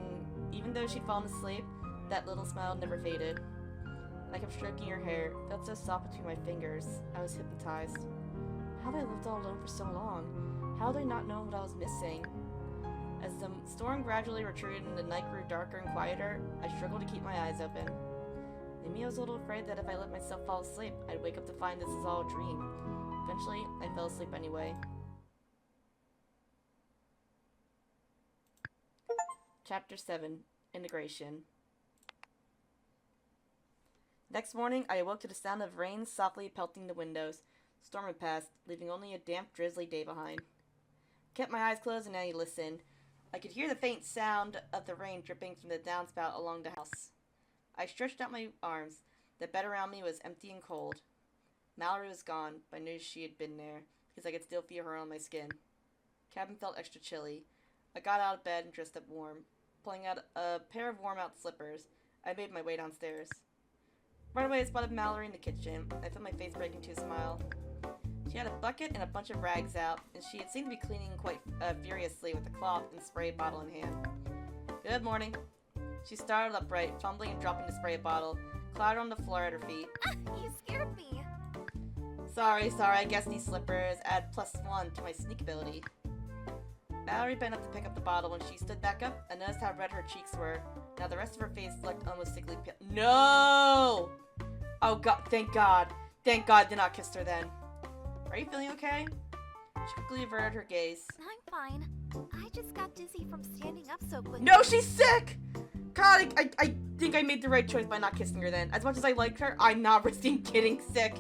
even though she'd fallen asleep, that little smile never faded. I kept stroking her hair, felt so soft between my fingers. I was hypnotized. How had I lived all alone for so long? How had I not known what I was missing? As the storm gradually retreated and the night grew darker and quieter, I struggled to keep my eyes open. Maybe I was a little afraid that if I let myself fall asleep, I'd wake up to find this is all a dream. Eventually, I fell asleep anyway. Chapter 7. Integration. Next morning, I awoke to the sound of rain softly pelting the windows. Storm had passed, leaving only a damp, drizzly day behind. Kept my eyes closed and I listened. I could hear the faint sound of the rain dripping from the downspout along the house. I stretched out my arms. The bed around me was empty and cold. Mallory was gone, but I knew she had been there, because I could still feel her on my skin. Cabin felt extra chilly. I got out of bed and dressed up warm. Pulling out a pair of warm-out slippers, I made my way downstairs. Right away, I spotted Mallory in the kitchen. I felt my face break into a smile. She had a bucket and a bunch of rags out, and she had seemed to be cleaning quite furiously with a cloth and spray bottle in hand. Good morning. She started upright, fumbling and dropping the spray bottle, clattered on the floor at her feet. You scared me. Sorry, I guess these slippers add +1 to my sneak ability. Mallory bent up to pick up the bottle. When she stood back up, I noticed how red her cheeks were. Now the rest of her face looked almost sickly pale. No! Oh god, thank god. Thank god I did not kiss her then. Are you feeling okay? She quickly averted her gaze. I'm fine. I just got dizzy from standing up so quickly. No, she's sick! God, I think I made the right choice by not kissing her then. As much as I liked her, I'm not risking getting sick.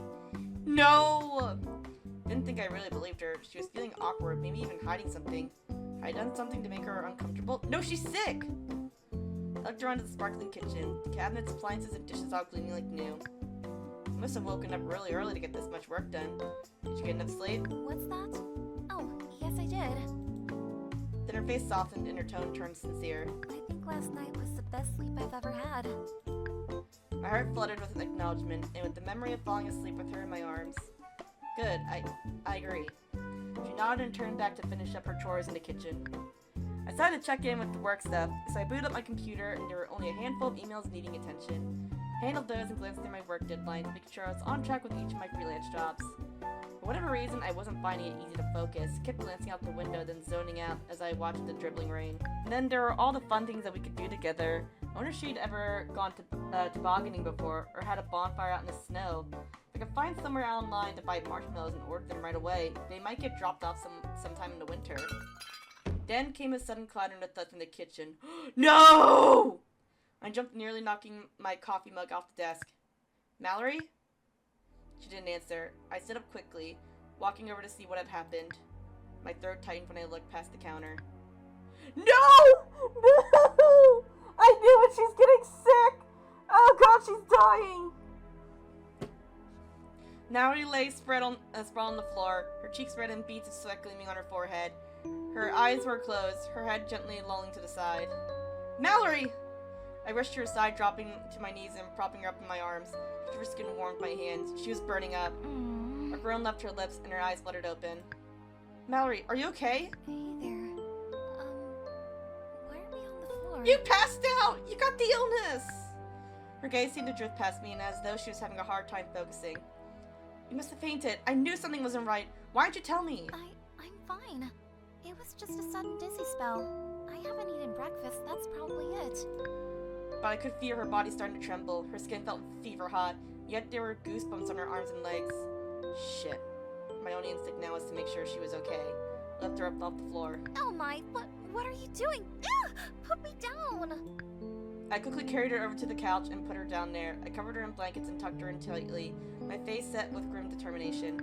No! Didn't think I really believed her. She was feeling awkward, maybe even hiding something. Had I done something to make her uncomfortable? No, she's sick! I looked around at the sparkling kitchen. The cabinets, appliances, and dishes all gleaming like new. I must have woken up really early to get this much work done. Did you get enough sleep? What's that? Oh, yes I did. Then her face softened and her tone turned sincere. I think last night was the best sleep I've ever had. My heart fluttered with an acknowledgement, and with the memory of falling asleep with her in my arms. Good, I agree. She nodded and turned back to finish up her chores in the kitchen. I decided to check in with the work stuff, so I booted up my computer and there were only a handful of emails needing attention. I handled those and glanced through my work deadlines, making sure I was on track with each of my freelance jobs. For whatever reason, I wasn't finding it easy to focus, kept glancing out the window, then zoning out as I watched the dribbling rain. And then there were all the fun things that we could do together. I wonder if she'd ever gone to tobogganing before, or had a bonfire out in the snow. If I could find somewhere online to buy marshmallows and order them right away, they might get dropped off sometime in the winter. Then came a sudden clatter and a thud in the kitchen. No! I jumped, nearly knocking my coffee mug off the desk. Mallory? She didn't answer. I stood up quickly, walking over to see what had happened. My throat tightened when I looked past the counter. No! No! I knew it! She's getting sick! Oh god, she's dying! Mallory lay sprawled on the floor, her cheeks red and beads of sweat gleaming on her forehead. Her eyes were closed, her head gently lolling to the side. Mallory! I rushed to her side, dropping to my knees and propping her up in my arms. Her skin warmed my hands. She was burning up. A groan left her lips and her eyes fluttered open. Mallory, are you okay? Hey there. Why are we on the floor? You passed out! You got the illness! Her gaze seemed to drift past me, and as though she was having a hard time focusing. You must have fainted. I knew something wasn't right. Why didn't you tell me? I'm fine. It was just a sudden dizzy spell. I haven't eaten breakfast, that's probably it. But I could feel her body starting to tremble. Her skin felt fever hot, yet there were goosebumps on her arms and legs. Shit. My only instinct now was to make sure she was okay. Lift her up off the floor. Oh my, what are you doing? Ew, put me down! I quickly carried her over to the couch and put her down there. I covered her in blankets and tucked her in tightly, my face set with grim determination.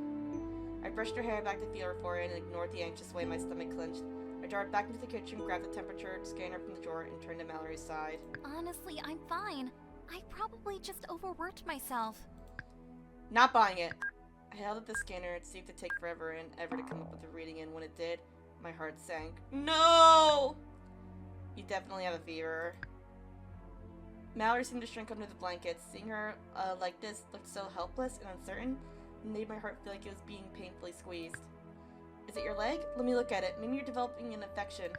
I brushed her hair back to feel her forehead and ignored the anxious way my stomach clenched. I darted back into the kitchen, grabbed the temperature scanner from the drawer, and turned to Mallory's side. Honestly, I'm fine. I probably just overworked myself. Not buying it. I held up the scanner. It seemed to take forever and ever to come up with a reading, and when it did, my heart sank. No! You definitely have a fever. Mallory seemed to shrink under the blankets. Seeing her like this looked so helpless and uncertain, and made my heart feel like it was being painfully squeezed. Is it your leg? Let me look at it. Maybe you're developing an infection.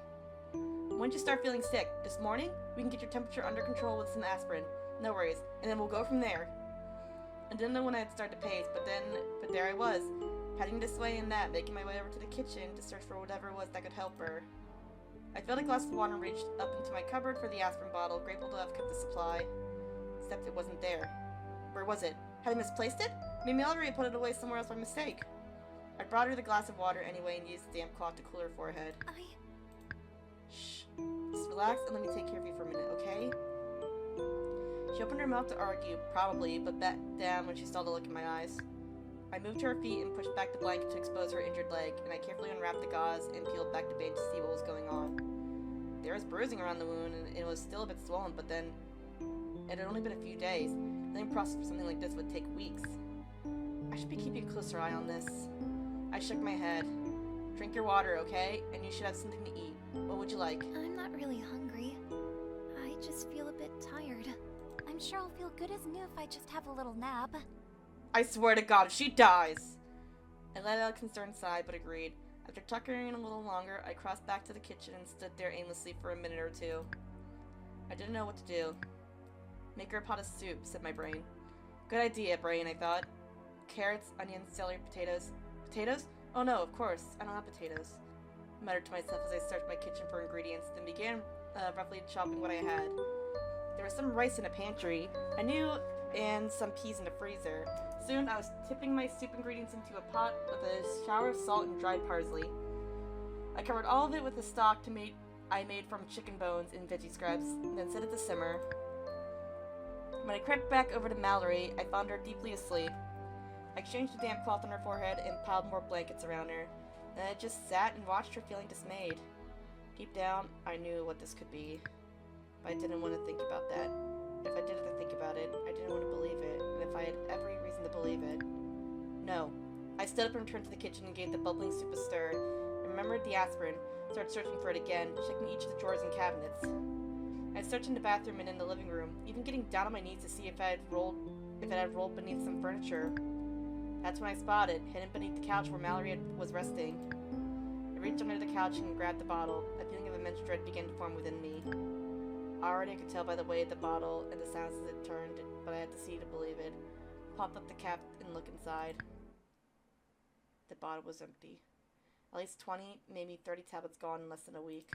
When did you start feeling sick? This morning? We can get your temperature under control with some aspirin. No worries. And then we'll go from there. I didn't know when I'd start to pace, but there I was, heading this way and that, making my way over to the kitchen to search for whatever it was that could help her. I filled a glass of water and reached up into my cupboard for the aspirin bottle, grateful to have kept the supply. Except it wasn't there. Where was it? Had I misplaced it? Maybe Mallory had put it away somewhere else by mistake. I brought her the glass of water anyway and used the damp cloth to cool her forehead. Shh. Just relax and let me take care of you for a minute, okay? She opened her mouth to argue, probably, but backed down when she saw the look in my eyes. I moved to her feet and pushed back the blanket to expose her injured leg, and I carefully unwrapped the gauze and peeled back the bandage to see what was going on. There was bruising around the wound, and it was still a bit swollen, but then it had only been a few days. The process for something like this would take weeks. I should be keeping a closer eye on this. I shook my head. Drink your water, okay? And you should have something to eat. What would you like? I'm not really hungry. I just feel a bit tired. I'm sure I'll feel good as new if I just have a little nap. I swear to God, if she dies! I let out a concerned sigh, but agreed. After tuckering in a little longer, I crossed back to the kitchen and stood there aimlessly for a minute or two. I didn't know what to do. Make her a pot of soup, said my brain. Good idea, brain, I thought. Carrots, onions, celery, potatoes. Potatoes? Oh no, of course. I don't have potatoes. I muttered to myself as I searched my kitchen for ingredients, then began roughly chopping what I had. There was some rice in the pantry, I knew, and some peas in the freezer. Soon I was tipping my soup ingredients into a pot with a shower of salt and dried parsley. I covered all of it with the stock I made from chicken bones and veggie scraps, and then set it to simmer. When I crept back over to Mallory, I found her deeply asleep. I exchanged the damp cloth on her forehead and piled more blankets around her. Then I just sat and watched her, feeling dismayed. Deep down, I knew what this could be. But I didn't want to think about that. If I did have to think about it, I didn't want to believe it. And if I had every reason to believe it. No. I stood up and returned to the kitchen and gave the bubbling soup a stir. I remembered the aspirin, started searching for it again, checking each of the drawers and cabinets. I searched in the bathroom and in the living room, even getting down on my knees to see if it had rolled beneath some furniture. That's when I spotted, hidden beneath the couch where Mallory was resting. I reached under the couch and grabbed the bottle. A feeling of immense dread began to form within me. Already I could tell by the way the bottle and the sounds as it turned, but I had to see to believe it. Popped up the cap and looked inside. The bottle was empty. At least 20, maybe 30 tablets gone in less than a week.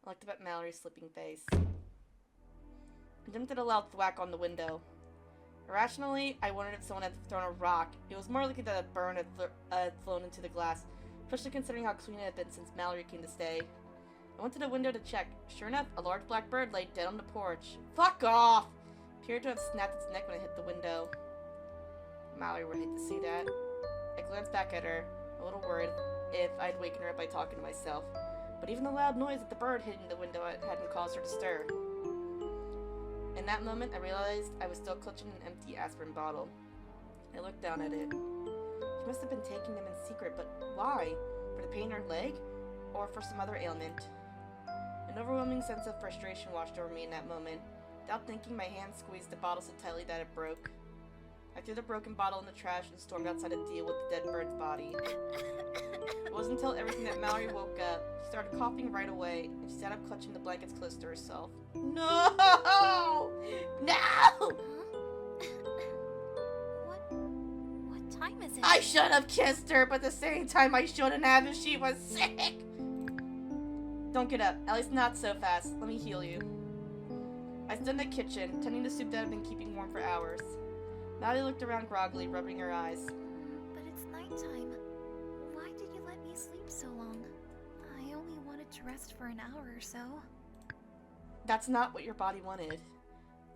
I looked up at Mallory's sleeping face. and jumped at a loud thwack on the window. Irrationally, I wondered if someone had thrown a rock. It was more likely that a bird had flown into the glass, especially considering how clean it had been since Mallory came to stay. I went to the window to check. Sure enough, a large black bird lay dead on the porch. Fuck off! It appeared to have snapped its neck when it hit the window. Mallory would hate to see that. I glanced back at her, a little worried if I'd waken her up by talking to myself. But even the loud noise that the bird hitting the window hadn't caused her to stir. In that moment, I realized I was still clutching an empty aspirin bottle. I looked down at it. She must have been taking them in secret, but why? For the pain in her leg? Or for some other ailment? An overwhelming sense of frustration washed over me in that moment. Without thinking, my hand squeezed the bottle so tightly that it broke. I threw the broken bottle in the trash and stormed outside to deal with the dead bird's body. It wasn't until everything that Mallory woke up. She started coughing right away, and she sat up clutching the blankets close to herself. No! No! What time is it? I should have kissed her, but at the same time I shouldn't have if she was sick! Don't get up. At least not so fast. Let me heal you. I stood in the kitchen, tending the soup that had been keeping warm for hours. Mallory looked around groggily, rubbing her eyes. But it's nighttime. Why did you let me sleep so long? I only wanted to rest for an hour or so. That's not what your body wanted.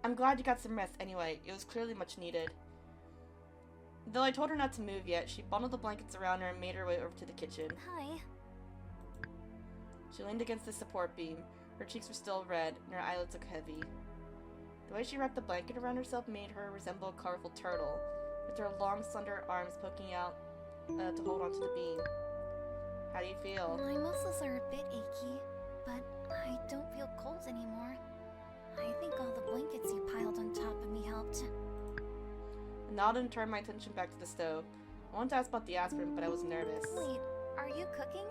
I'm glad you got some rest anyway. It was clearly much needed. Though I told her not to move yet, she bundled the blankets around her and made her way over to the kitchen. Hi. She leaned against the support beam. Her cheeks were still red, and her eyelids looked heavy. The way she wrapped the blanket around herself made her resemble a colorful turtle, with her long, slender arms poking out to hold onto the beam. How do you feel? My muscles are a bit achy, but I don't feel cold anymore. I think all the blankets you piled on top of me helped. I nodded and turned my attention back to the stove. I wanted to ask about the aspirin, but I was nervous. Wait, are you cooking?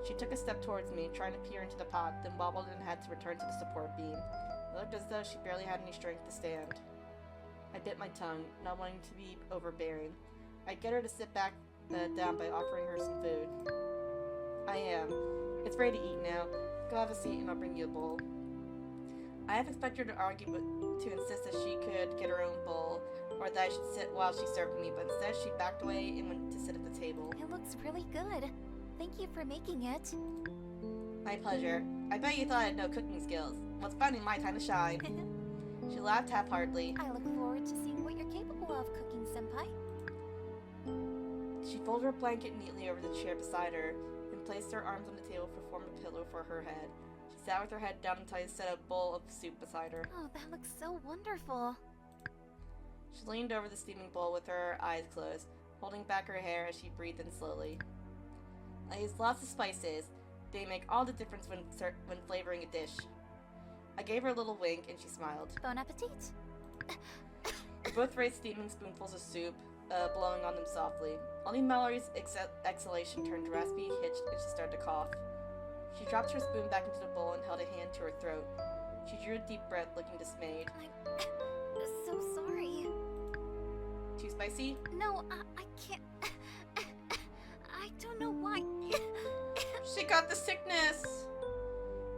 She took a step towards me, trying to peer into the pot, then wobbled and had to return to the support beam. It looked as though she barely had any strength to stand. I bit my tongue, not wanting to be overbearing. I'd get her to sit back down by offering her some food. I am. It's ready to eat now. Go have a seat and I'll bring you a bowl. I half expected her to argue, but to insist that she could get her own bowl, or that I should sit while she served me, but instead she backed away and went to sit at the table. It looks really good. Thank you for making it. My pleasure. I bet you thought I had no cooking skills. Well, it's finally my time to shine. She laughed half-heartedly. I look forward to seeing what you're capable of, Cooking Senpai. She folded her blanket neatly over the chair beside her, and placed her arms on the table to form a pillow for her head. She sat with her head down until I set a bowl of soup beside her. Oh, that looks so wonderful. She leaned over the steaming bowl with her eyes closed, holding back her hair as she breathed in slowly. I used lots of spices. They make all the difference when flavoring a dish. I gave her a little wink, and she smiled. Bon appetit. We both raised steaming spoonfuls of soup, blowing on them softly. Only Mallory's exhalation turned raspy, hitched, and she started to cough. She dropped her spoon back into the bowl and held a hand to her throat. She drew a deep breath, looking dismayed. I'm so sorry. Too spicy? No, I can't. I don't know why. She got the sickness!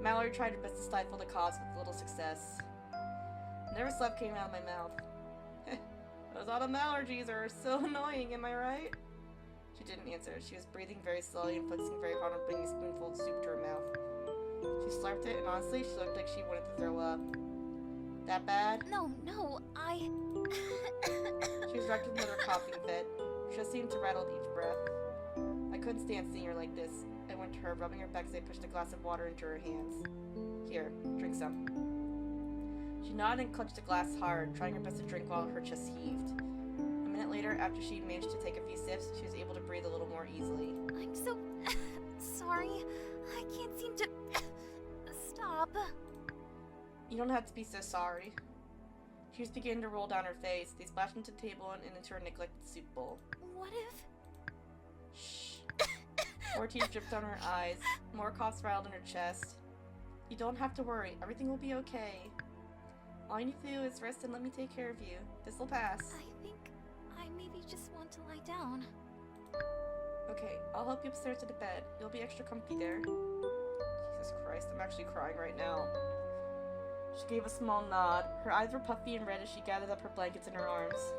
Mallory tried her best to stifle the coughs with little success. Never slept came out of my mouth. Those autumn allergies are so annoying, am I right? She didn't answer. She was breathing very slowly and focusing very hard on bringing a spoonful of soup to her mouth. She slurped it, and honestly, she looked like she wanted to throw up. That bad? No, She was wrecked with another coughing fit. She just seemed to rattle at each breath. I couldn't stand seeing her like this. I went to her, rubbing her back as I pushed a glass of water into her hands. Here, drink some. She nodded and clutched the glass hard, trying her best to drink while her chest heaved. A minute later, after she'd managed to take a few sips, she was able to breathe a little more easily. I'm so sorry. I can't seem to stop. You don't have to be so sorry. Tears began to roll down her face. They splashed into the table and into her neglected soup bowl. What if? Shh. More tears dripped down her eyes. More coughs rattled in her chest. You don't have to worry. Everything will be okay. All you need to do is rest and let me take care of you. This will pass. I think I maybe just want to lie down. Okay, I'll help you upstairs to the bed. You'll be extra comfy there. Jesus Christ, I'm actually crying right now. She gave a small nod. Her eyes were puffy and red as she gathered up her blankets in her arms.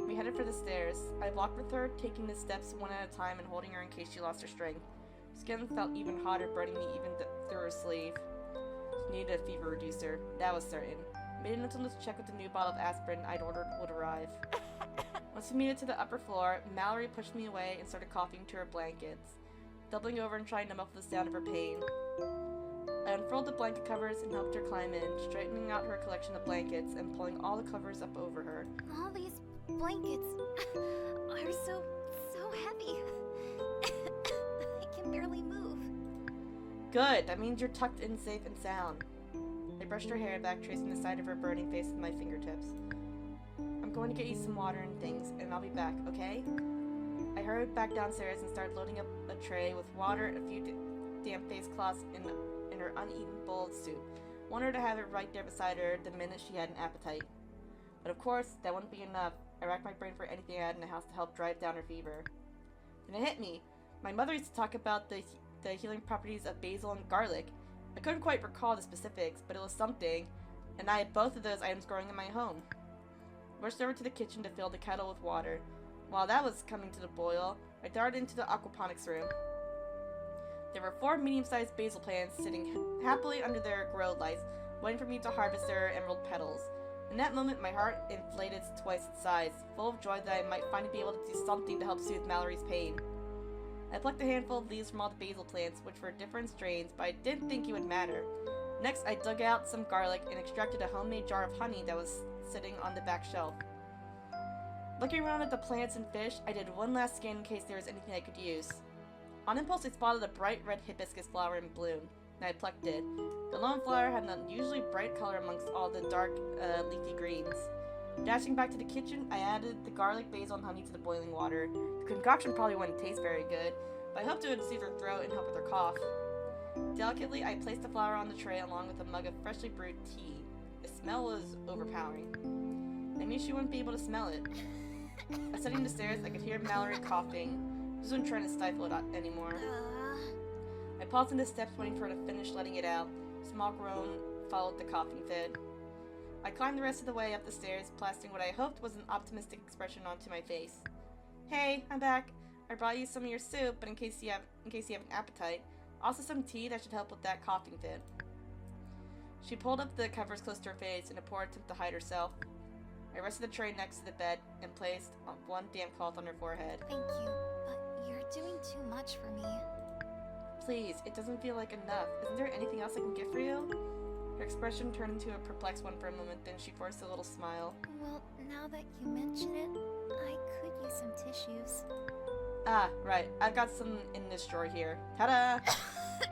We headed for the stairs. I walked with her, taking the steps one at a time and holding her in case she lost her strength. Her skin felt even hotter, burning me even through her sleeve. She needed a fever reducer. That was certain. I made a mental note to check if the new bottle of aspirin I'd ordered would arrive. Once we made it to the upper floor, Mallory pushed me away and started coughing to her blankets, doubling over and trying to muffle the sound of her pain. I unfurled the blanket covers and helped her climb in, straightening out her collection of blankets and pulling all the covers up over her. All these blankets are so heavy. I can barely move. Good, that means you're tucked in safe and sound. I brushed her hair back, tracing the side of her burning face with my fingertips. I'm going to get you some water and things, and I'll be back, okay? I hurried back downstairs and started loading up a tray with water and a few damp face cloths in her uneaten bowl of soup. Wanted her to have it right there beside her the minute she had an appetite. But of course, that wouldn't be enough. I racked my brain for anything I had in the house to help drive down her fever. Then it hit me. My mother used to talk about the healing properties of basil and garlic. I couldn't quite recall the specifics, but it was something, and I had both of those items growing in my home. I rushed over to the kitchen to fill the kettle with water. While that was coming to the boil, I darted into the aquaponics room. There were 4 medium-sized basil plants sitting happily under their grow lights, waiting for me to harvest their emerald petals. In that moment, my heart inflated to twice its size, full of joy that I might finally be able to do something to help soothe Mallory's pain. I plucked a handful of leaves from all the basil plants, which were different strains, but I didn't think it would matter. Next, I dug out some garlic and extracted a homemade jar of honey that was sitting on the back shelf. Looking around at the plants and fish, I did one last scan in case there was anything I could use. On impulse, I spotted a bright red hibiscus flower in bloom, and I plucked it. The lone flower had an unusually bright color amongst all the dark, leafy greens. Dashing back to the kitchen, I added the garlic, basil, and honey to the boiling water. The concoction probably wouldn't taste very good, but I hoped it would soothe her throat and help with her cough. Delicately, I placed the flower on the tray along with a mug of freshly brewed tea. The smell was overpowering. I knew she wouldn't be able to smell it. Ascending the stairs, I could hear Mallory coughing. She wasn't trying to stifle it anymore. I paused in the steps, waiting for her to finish letting it out. A small groan followed the coughing fit. I climbed the rest of the way up the stairs, plastering what I hoped was an optimistic expression onto my face. Hey, I'm back. I brought you some of your soup, but in case you have an appetite. Also some tea that should help with that coughing fit. She pulled up the covers close to her face in a poor attempt to hide herself. I rested the tray next to the bed and placed one damp cloth on her forehead. Thank you, but you're doing too much for me. Please, it doesn't feel like enough. Isn't there anything else I can get for you? Her expression turned into a perplexed one for a moment, then she forced a little smile. Well, now that you mention it, I could use some tissues. Ah, right. I've got some in this drawer here. Ta-da!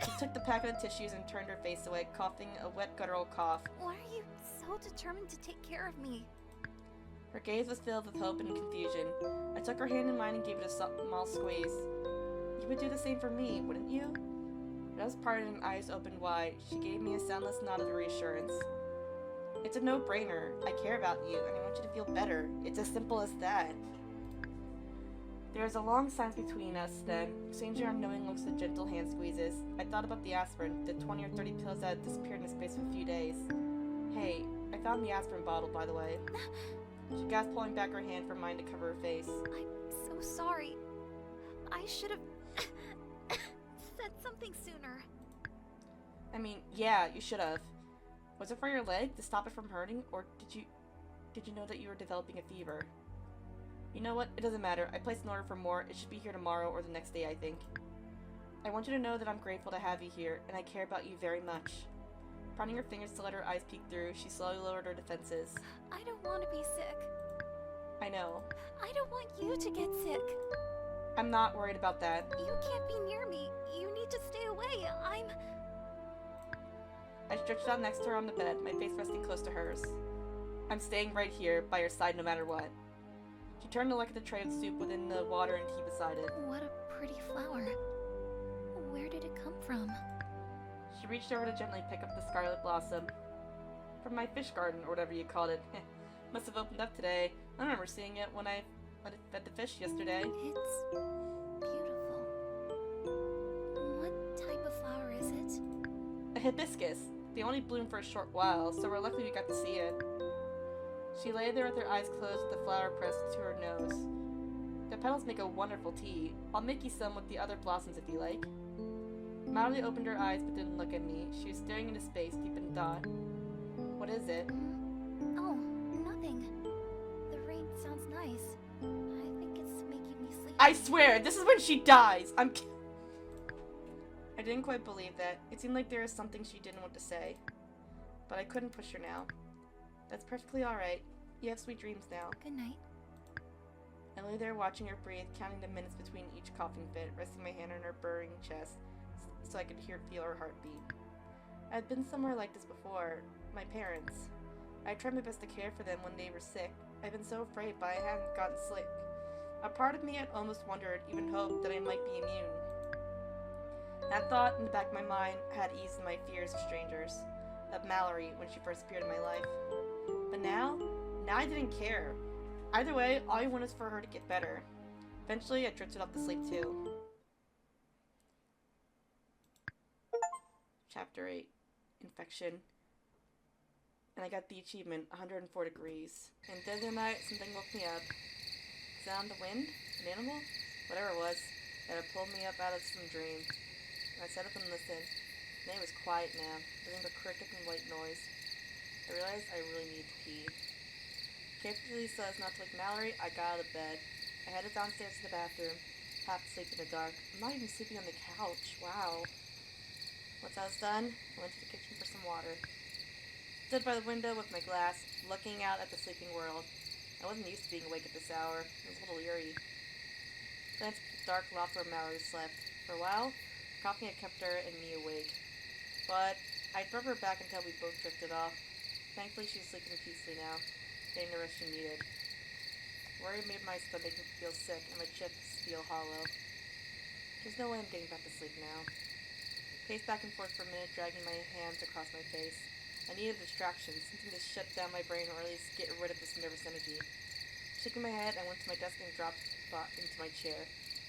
She took the packet of tissues and turned her face away, coughing a wet guttural cough. Why are you so determined to take care of me? Her gaze was filled with hope and confusion. I took her hand in mine and gave it a small squeeze. You would do the same for me, wouldn't you? Her lips parted and eyes opened wide. She gave me a soundless nod of reassurance. It's a no-brainer. I care about you, and I want you to feel better. It's as simple as that. There was a long silence between us then, exchanging our knowing looks with gentle hand squeezes. I thought about the aspirin, the 20 or 30 pills that had disappeared in the space of a few days. Hey, I found the aspirin bottle, by the way. She gasped, pulling back her hand from mine to cover her face. I'm so sorry. I should have said something sooner. I mean, yeah, you should have. Was it for your leg, to stop it from hurting, or did you know that you were developing a fever? You know what? It doesn't matter. I placed an order for more. It should be here tomorrow or the next day, I think. I want you to know that I'm grateful to have you here, and I care about you very much. Prodding her fingers to let her eyes peek through, she slowly lowered her defenses. I don't want to be sick. I know. I don't want you to get sick. I'm not worried about that. You can't be near me. You need to stay away. I stretched out next to her on the bed, my face resting close to hers. I'm staying right here, by your side no matter what. She turned to look at the tray of soup within the water and tea beside it. What a pretty flower. Where did it come from? She reached over to gently pick up the scarlet blossom. From my fish garden, or whatever you called it. Must have opened up today. I remember seeing it when I fed the fish yesterday. It's beautiful. What type of flower is it? A hibiscus. They only bloom for a short while, so we're lucky we got to see it. She lay there with her eyes closed with the flower pressed to her nose. The petals make a wonderful tea. I'll make you some with the other blossoms if you like. Mallory opened her eyes but didn't look at me. She was staring into space, deep in thought. What is it? Oh, nothing. The rain sounds nice. I think it's making me sleepy. I swear, this is when she dies! I didn't quite believe that. It seemed like there was something she didn't want to say. But I couldn't push her now. That's perfectly alright. You have sweet dreams now. Good night. I lay there watching her breathe, counting the minutes between each coughing fit, resting my hand on her burning chest so I could feel her heartbeat. I had been somewhere like this before. My parents. I tried my best to care for them when they were sick. I'd been so afraid, but I hadn't gotten sick. A part of me had almost wondered, even hoped, that I might be immune. That thought in the back of my mind had eased my fears of strangers, of Mallory when she first appeared in my life. But now I didn't care. Either way, all I wanted was for her to get better. Eventually, I drifted off to sleep too. Chapter 8. Infection. And I got the achievement, 104 degrees. And then the night, something woke me up. Sound the wind? An animal? Whatever it was, that had pulled me up out of some dream. I sat up and listened. The night was quiet now, nothing but crickets and white noise. I realized I really needed to pee. Carefully so as not to wake Mallory, I got out of bed. I headed downstairs to the bathroom, half asleep in the dark. I'm not even sleeping on the couch. Wow. Once I was done, I went to the kitchen for some water. Stood by the window with my glass, looking out at the sleeping world. I wasn't used to being awake at this hour. It was a little eerie. Glanced at the dark loft where Mallory slept. For a while, coughing had kept her and me awake. But I'd rub her back until we both drifted off. Thankfully, she was sleeping peacefully now, getting the rest she needed. Worry made my stomach feel sick and my chest feel hollow. There's no way I'm getting back to sleep now. Paced back and forth for a minute, dragging my hands across my face. I needed a distraction, something to shut down my brain or at least get rid of this nervous energy. Shaking my head, I went to my desk and dropped into my chair.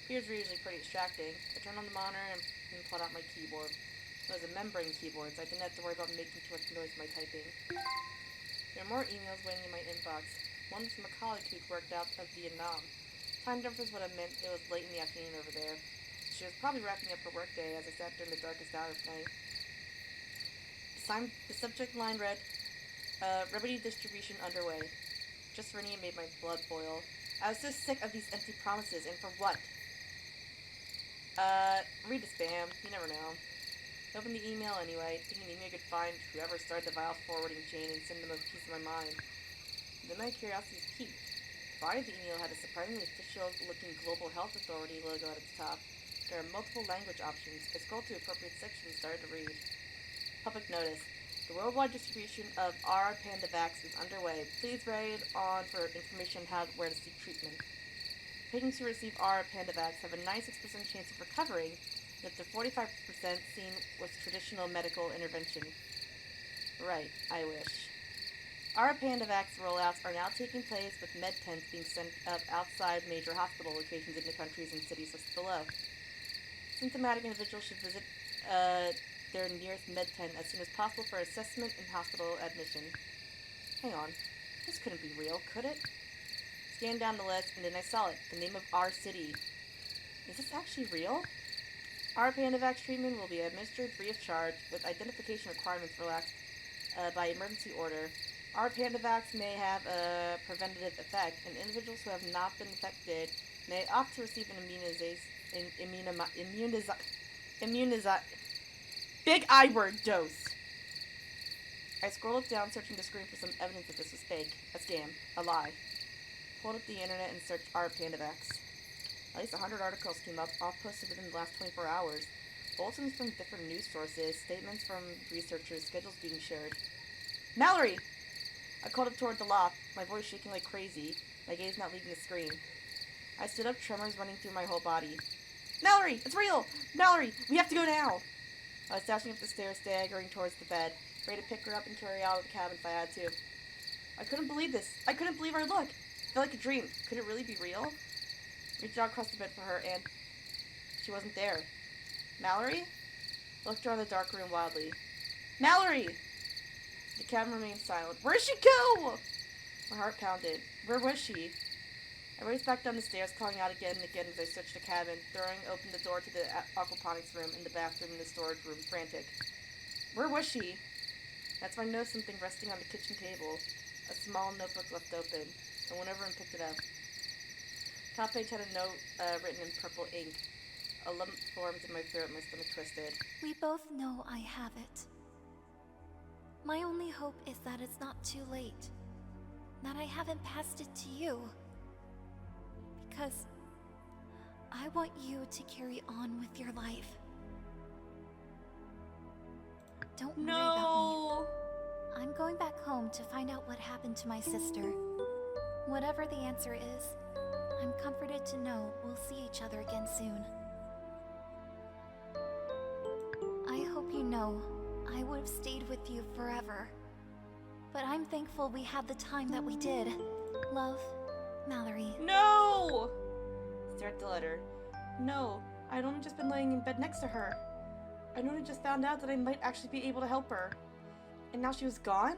Computers were usually pretty distracting. I turned on the monitor and pulled out my keyboard. It was a membrane keyboard, so I didn't have to worry about making too much noise in my typing. There were more emails waiting in my inbox. One was from a colleague who'd worked out of Vietnam. Time difference would have meant it was late in the afternoon over there. She was probably wrapping up her workday as I sat during the darkest hour of night. The subject line read, remedy distribution underway. Just reading it made my blood boil. I was so sick of these empty promises, and for what? Read the spam. You never know. Open the email anyway, thinking maybe I could find whoever started the vile forwarding chain and send them a piece of my mind. Then my curiosity was piqued. The body of the email had a surprisingly official-looking Global Health Authority logo at its top. There are multiple language options. I scrolled to appropriate section and started to read. Public notice. The worldwide distribution of R Pandavax is underway. Please read on for information on where to seek treatment. Patients who receive R Pandavax have a 96% chance of recovering, and up to 45% seen with traditional medical intervention. Right, I wish. R Pandavax rollouts are now taking place with med tents being sent up outside major hospital locations in the countries and cities listed below. Symptomatic individuals should visit their nearest med tent as soon as possible for assessment and hospital admission. Hang on, this couldn't be real, could it? Scanned down the list, and then I saw it, the name of our city. Is this actually real? Our Pandavax treatment will be administered free of charge, with identification requirements relaxed by emergency order. Our Pandavax may have a preventative effect, and individuals who have not been infected may opt to receive an big I word dose. I scrolled down, searching the screen for some evidence that this was fake, a scam, a lie. Pulled up the internet and searched R Pandavax. At least 100 articles came up, all posted within the last 24 hours. Bulletins from different news sources, statements from researchers, schedules being shared. Mallory! I called up toward the loft, my voice shaking like crazy, my gaze not leaving the screen. I stood up, tremors running through my whole body. Mallory! It's real! Mallory! We have to go now! I was dashing up the stairs, staggering towards the bed, ready to pick her up and carry her out of the cabin if I had to. I couldn't believe this. I couldn't believe our luck. It felt like a dream. Could it really be real? Reached out across the bed for her, and she wasn't there. Mallory? Looked around the dark room wildly. Mallory! The cabin remained silent. Where'd she go? My heart pounded. Where was she? I raced back down the stairs, calling out again and again as I searched the cabin, throwing open the door to the aquaponics room and the bathroom and the storage room, frantic. Where was she? That's when I noticed something resting on the kitchen table. A small notebook left open. I went over and picked it up. Top page had a note written in purple ink. A lump formed in my throat, my stomach twisted. We both know I have it. My only hope is that it's not too late. That I haven't passed it to you. Because I want you to carry on with your life. Don't worry about me. I'm going back home to find out what happened to my sister. Whatever the answer is, I'm comforted to know we'll see each other again soon. I hope you know I would have stayed with you forever. But I'm thankful we had the time that we did. Love, Mallory. No! I stared at the letter. No, I'd only just been laying in bed next to her. I'd only just found out that I might actually be able to help her. And now she was gone?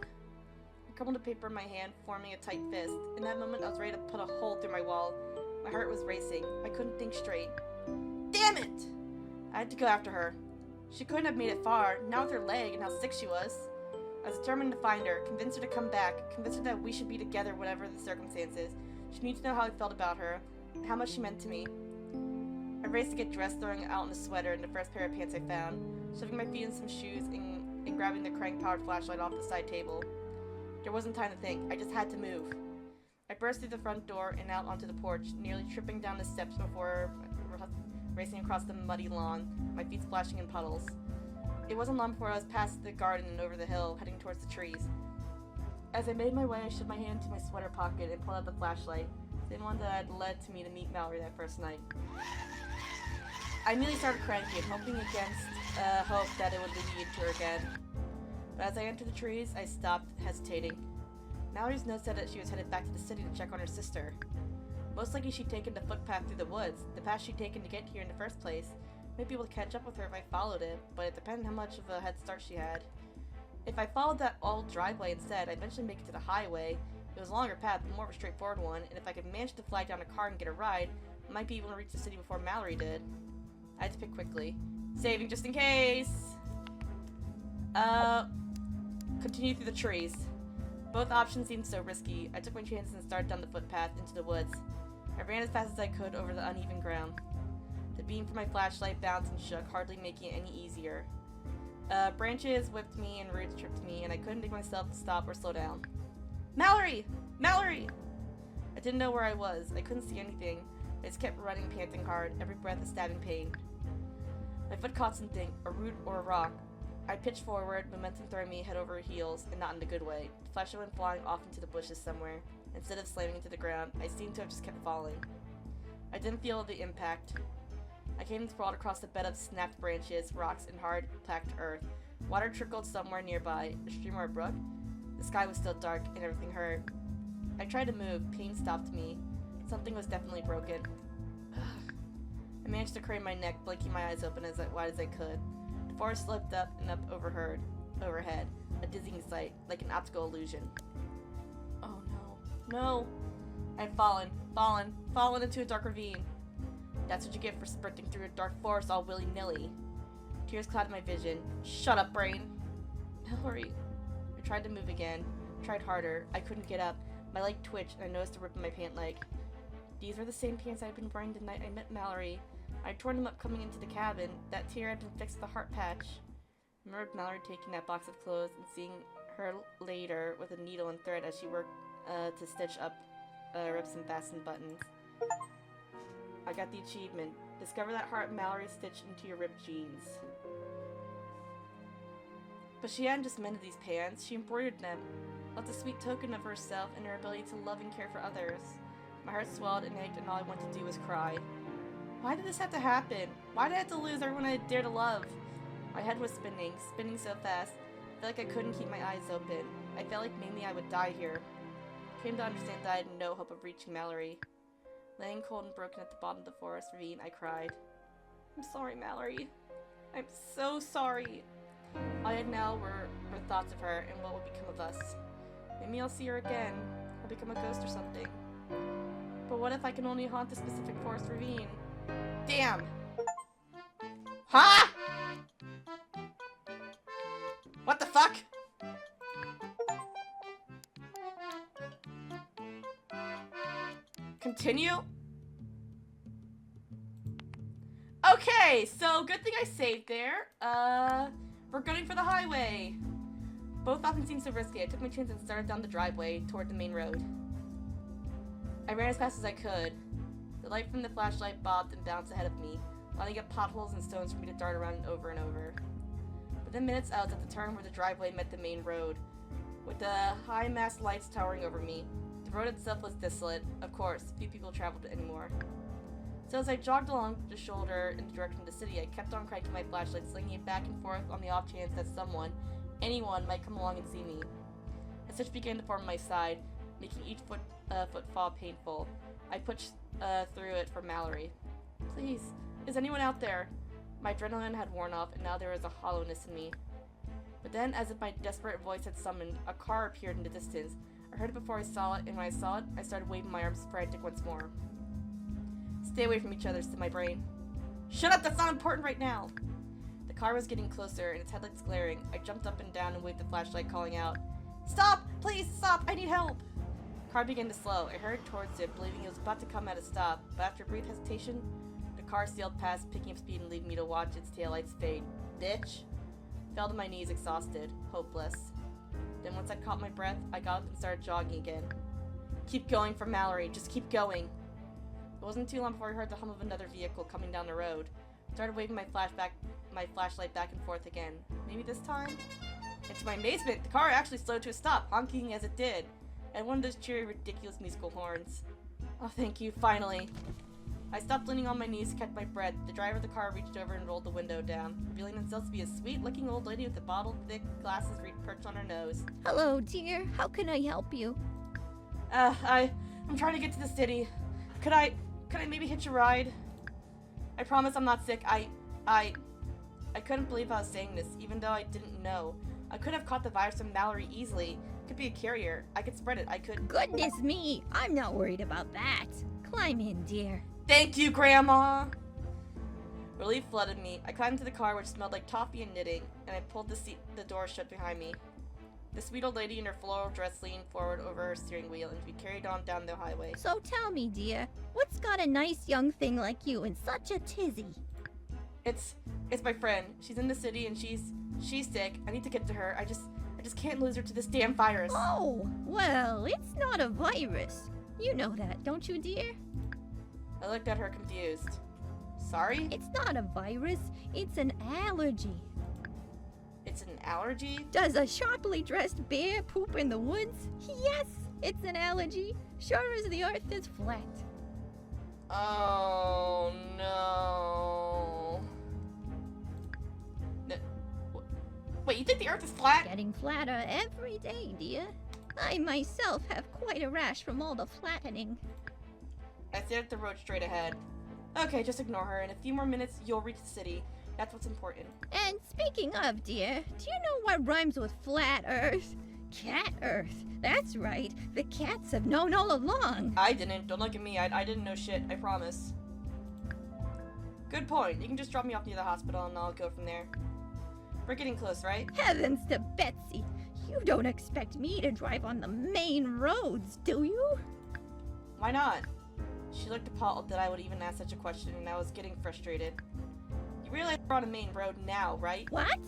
I crumbled the paper in my hand, forming a tight fist. In that moment, I was ready to put a hole through my wall. My heart was racing. I couldn't think straight. Damn it! I had to go after her. She couldn't have made it far, not with her leg and how sick she was. I was determined to find her, convince her to come back, convince her that we should be together whatever the circumstances. She needed to know how I felt about her, and how much she meant to me. I raced to get dressed, throwing out in a sweater and the first pair of pants I found, shoving my feet in some shoes and grabbing the crank-powered flashlight off the side table. There wasn't time to think, I just had to move. I burst through the front door and out onto the porch, nearly tripping down the steps before racing across the muddy lawn, my feet splashing in puddles. It wasn't long before I was past the garden and over the hill, heading towards the trees. As I made my way, I shoved my hand into my sweater pocket and pulled out the flashlight, the same one that had led to me to meet Mallory that first night. I immediately started cranking, hoping against hope that it would lead to her again. But as I entered the trees, I stopped, hesitating. Mallory's note said that she was headed back to the city to check on her sister. Most likely she'd taken the footpath through the woods, the path she'd taken to get here in the first place. Might be able to catch up with her if I followed it, but it depended how much of a head start she had. If I followed that old driveway instead, I'd eventually make it to the highway. It was a longer path, but more of a straightforward one, and if I could manage to flag down a car and get a ride, I might be able to reach the city before Mallory did. I had to pick quickly. Saving just in case! Continue through the trees. Both options seemed so risky. I took my chances and started down the footpath into the woods. I ran as fast as I could over the uneven ground. The beam from my flashlight bounced and shook, hardly making it any easier. Branches whipped me and roots tripped me, and I couldn't make myself stop or slow down. Mallory! Mallory! I didn't know where I was. I couldn't see anything. I just kept running, panting hard, every breath a stabbing pain. My foot caught something, a root or a rock. I pitched forward, momentum throwing me head over heels, and not in a good way. The flashlight went flying off into the bushes somewhere. Instead of slamming into the ground, I seemed to have just kept falling. I didn't feel the impact. I came and sprawled across a bed of snapped branches, rocks, and hard-packed earth. Water trickled somewhere nearby, a stream or a brook. The sky was still dark, and everything hurt. I tried to move. Pain stopped me. Something was definitely broken. I managed to crane my neck, blinking my eyes open as wide as I could. The forest sloped up and up overhead, a dizzying sight, like an optical illusion. Oh no. No! I had fallen into a dark ravine. That's what you get for sprinting through a dark forest all willy-nilly. Tears clouded my vision. Shut up, brain! Mallory. I tried to move again. Tried harder. I couldn't get up. My leg twitched and I noticed a rip in my pant leg. These were the same pants I'd been wearing the night I met Mallory. I'd torn them up coming into the cabin. That tear had been fixed to the heart patch. I remembered Mallory taking that box of clothes and seeing her later with a needle and thread as she worked to stitch up rips and fasten buttons. I got the achievement. Discover that heart Mallory stitched into your ripped jeans. But she hadn't just mended these pants, she embroidered them. Left a sweet token of herself and her ability to love and care for others. My heart swelled and ached, and all I wanted to do was cry. Why did this have to happen? Why did I have to lose everyone I dared to love? My head was spinning so fast. I felt like I couldn't keep my eyes open. I felt like maybe I would die here. I came to understand that I had no hope of reaching Mallory. Laying cold and broken at the bottom of the forest ravine, I cried. I'm sorry, Mallory. I'm so sorry. All I had now were thoughts of her and what would become of us. Maybe I'll see her again. I'll become a ghost or something. But what if I can only haunt the specific forest ravine? Damn! Huh?! What the fuck?! Continue? Okay, so good thing I saved there. We're gunning for the highway. Both often seemed so risky. I took my chance and started down the driveway toward the main road. I ran as fast as I could. The light from the flashlight bobbed and bounced ahead of me, lining up potholes and stones for me to dart around over and over. Within minutes, I was at the turn where the driveway met the main road, with the high-mast lights towering over me. The road itself was desolate. Of course, few people traveled it anymore. So as I jogged along the shoulder in the direction of the city, I kept on cranking my flashlight, slinging it back and forth on the off chance that someone, anyone, might come along and see me. A stitch began to form on my side, making each footfall painful. I pushed through it for Mallory. Please, is anyone out there? My adrenaline had worn off, and now there was a hollowness in me. But then, as if my desperate voice had summoned, a car appeared in the distance. I heard it before I saw it, and when I saw it, I started waving my arms frantic once more. Stay away from each other, said my brain. Shut up, that's not important right now! The car was getting closer, and its headlights glaring. I jumped up and down and waved the flashlight, calling out, Stop! Please, stop! I need help! The car began to slow. I hurried towards it, believing it was about to come at a stop, but after a brief hesitation, the car sailed past, picking up speed and leaving me to watch its taillights fade. Bitch! Fell to my knees, exhausted, hopeless. Then once I'd caught my breath, I got up and started jogging again. Keep going for Mallory, just keep going. It wasn't too long before I heard the hum of another vehicle coming down the road. I started waving my flashlight back and forth again. Maybe this time? And to my amazement, the car actually slowed to a stop, honking as it did. And one of those cheery, ridiculous musical horns. Oh, thank you, finally. I stopped leaning on my knees to catch my breath. The driver of the car reached over and rolled the window down, revealing themselves to be a sweet-looking old lady with a bottle-thick glasses perched on her nose. Hello, dear. How can I help you? I'm trying to get to the city. Could I maybe hitch a ride? I promise I'm not sick. I couldn't believe I was saying this, even though I didn't know. I could have caught the virus from Mallory easily. Could be a carrier. I could spread it. I could. Goodness me! I'm not worried about that. Climb in, dear. Thank you, Grandma! Relief flooded me. I climbed into the car, which smelled like toffee and knitting, and I pulled the door shut behind me. The sweet old lady in her floral dress leaned forward over her steering wheel, and we carried on down the highway. So tell me, dear, what's got a nice young thing like you in such a tizzy? It's my friend. She's in the city, and she's sick. I need to get to her. I just can't lose her to this damn virus. Oh, well, it's not a virus. You know that, don't you, dear? I looked at her confused. Sorry? It's not a virus. It's an allergy. It's an allergy? Does a sharply dressed bear poop in the woods? Yes, it's an allergy. Sure as the earth is flat. Oh, no. Wait, you think the earth is flat? Getting flatter every day, dear. I myself have quite a rash from all the flattening. I stared at the road straight ahead. Okay, just ignore her. In a few more minutes, you'll reach the city. That's what's important. And speaking of, dear, do you know what rhymes with flat earth? Cat earth. That's right. The cats have known all along. I didn't. Don't look at me. I didn't know shit. I promise. Good point. You can just drop me off near the hospital and I'll go from there. We're getting close, right? Heavens to Betsy. You don't expect me to drive on the main roads, do you? Why not? She looked appalled that I would even ask such a question, and I was getting frustrated. You realize we're on a main road now, right? What?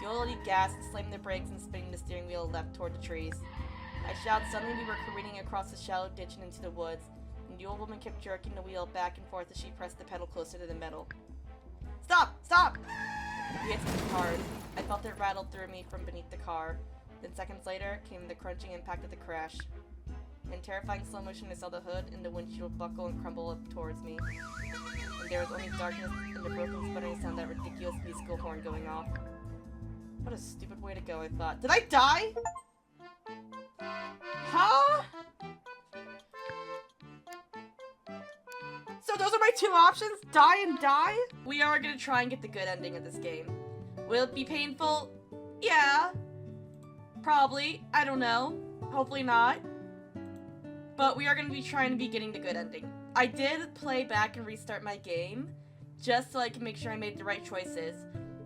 The old lady gasped, slammed the brakes, and spinning the steering wheel left toward the trees. I shouted. Suddenly we were careening across the shallow ditch and into the woods, and the old woman kept jerking the wheel back and forth as she pressed the pedal closer to the metal. Stop! Stop! We hit something hard. I felt it rattled through me from beneath the car. Then seconds later came the crunching impact of the crash. In terrifying slow motion, I saw the hood and the windshield buckle and crumble up towards me. And there was only darkness and the broken sputtering sound of that ridiculous musical horn going off. What a stupid way to go, I thought. Did I die? Huh? So those are my two options? Die and die? We are gonna try and get the good ending of this game. Will it be painful? Yeah. Probably. I don't know. Hopefully not. But we are going to be trying to be getting the good ending. I did play back and restart my game, just so I can make sure I made the right choices.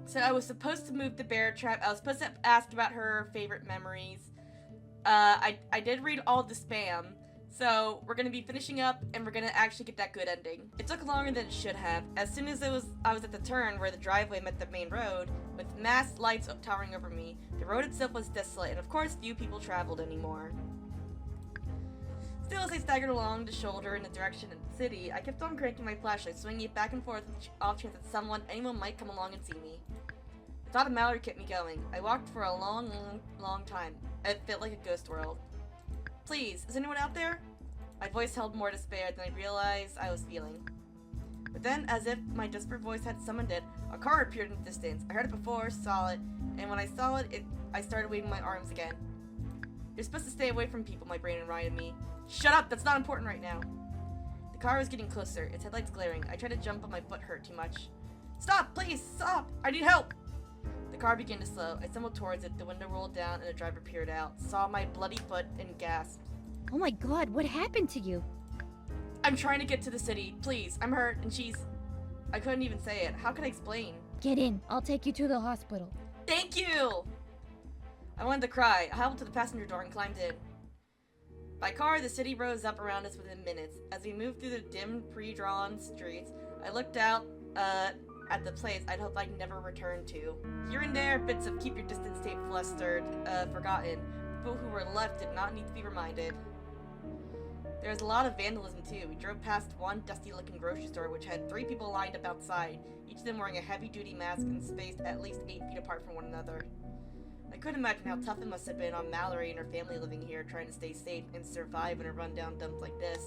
So I was supposed to move the bear trap. I was supposed to ask about her favorite memories. I did read all the spam. So we're gonna be finishing up, and we're gonna actually get that good ending. It took longer than it should have. As soon as I was at the turn where the driveway met the main road, with mass lights towering over me, the road itself was desolate, and of course few people traveled anymore. Still, as I staggered along the shoulder in the direction of the city, I kept on cranking my flashlight, swinging it back and forth with the off chance that anyone might come along and see me. The thought of Mallory kept me going. I walked for a long time. It felt like a ghost world. Please, is anyone out there? My voice held more despair than I realized I was feeling. But then, as if my desperate voice had summoned it, a car appeared in the distance. I heard it before, saw it, and when I saw it, I started waving my arms again. You're supposed to stay away from people, my brain reminded me. Shut up, that's not important right now. The car was getting closer, its headlights glaring. I tried to jump, but my foot hurt too much. Stop, please, stop! I need help! The car began to slow. I stumbled towards it, the window rolled down, and the driver peered out, saw my bloody foot, and gasped. Oh my god, what happened to you? I'm trying to get to the city. Please, I'm hurt, and she's... I couldn't even say it. How could I explain? Get in, I'll take you to the hospital. Thank you! I wanted to cry. I hobbled to the passenger door and climbed in. By car, the city rose up around us within minutes. As we moved through the dim, pre-drawn streets, I looked out, at the place I'd hoped I'd never return to. Here and there, bits of keep your distance tape flustered, forgotten. People who were left did not need to be reminded. There was a lot of vandalism too. We drove past one dusty-looking grocery store which had 3 people lined up outside, each of them wearing a heavy-duty mask and spaced at least 8 feet apart from one another. I couldn't imagine how tough it must have been on Mallory and her family living here, trying to stay safe and survive in a rundown dump like this.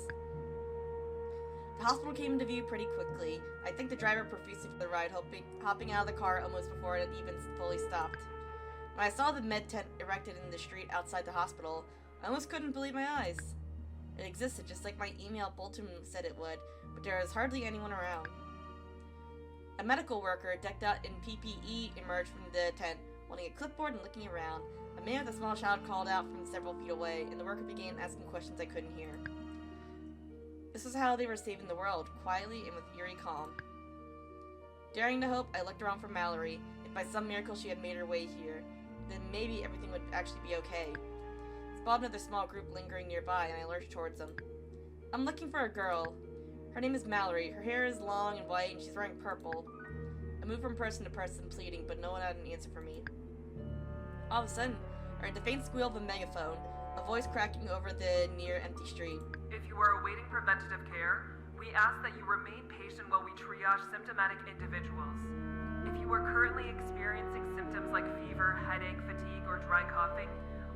The hospital came into view pretty quickly. I think the driver profusely for the ride, hopping out of the car almost before it had even fully stopped. When I saw the med tent erected in the street outside the hospital, I almost couldn't believe my eyes. It existed just like my email bulletin said it would, but there was hardly anyone around. A medical worker decked out in PPE emerged from the tent, holding a clipboard and looking around. A man with a small child called out from several feet away, and the worker began asking questions I couldn't hear. This was how they were saving the world, quietly and with eerie calm. Daring to hope, I looked around for Mallory. If by some miracle she had made her way here, then maybe everything would actually be okay. I spotted another small group lingering nearby, and I lurched towards them. I'm looking for a girl. Her name is Mallory. Her hair is long and white, and she's wearing purple. I moved from person to person, pleading, but no one had an answer for me. All of a sudden, I heard the faint squeal of a megaphone, a voice cracking over the near-empty street. If you are awaiting preventative care, we ask that you remain patient while we triage symptomatic individuals. If you are currently experiencing symptoms like fever, headache, fatigue, or dry coughing,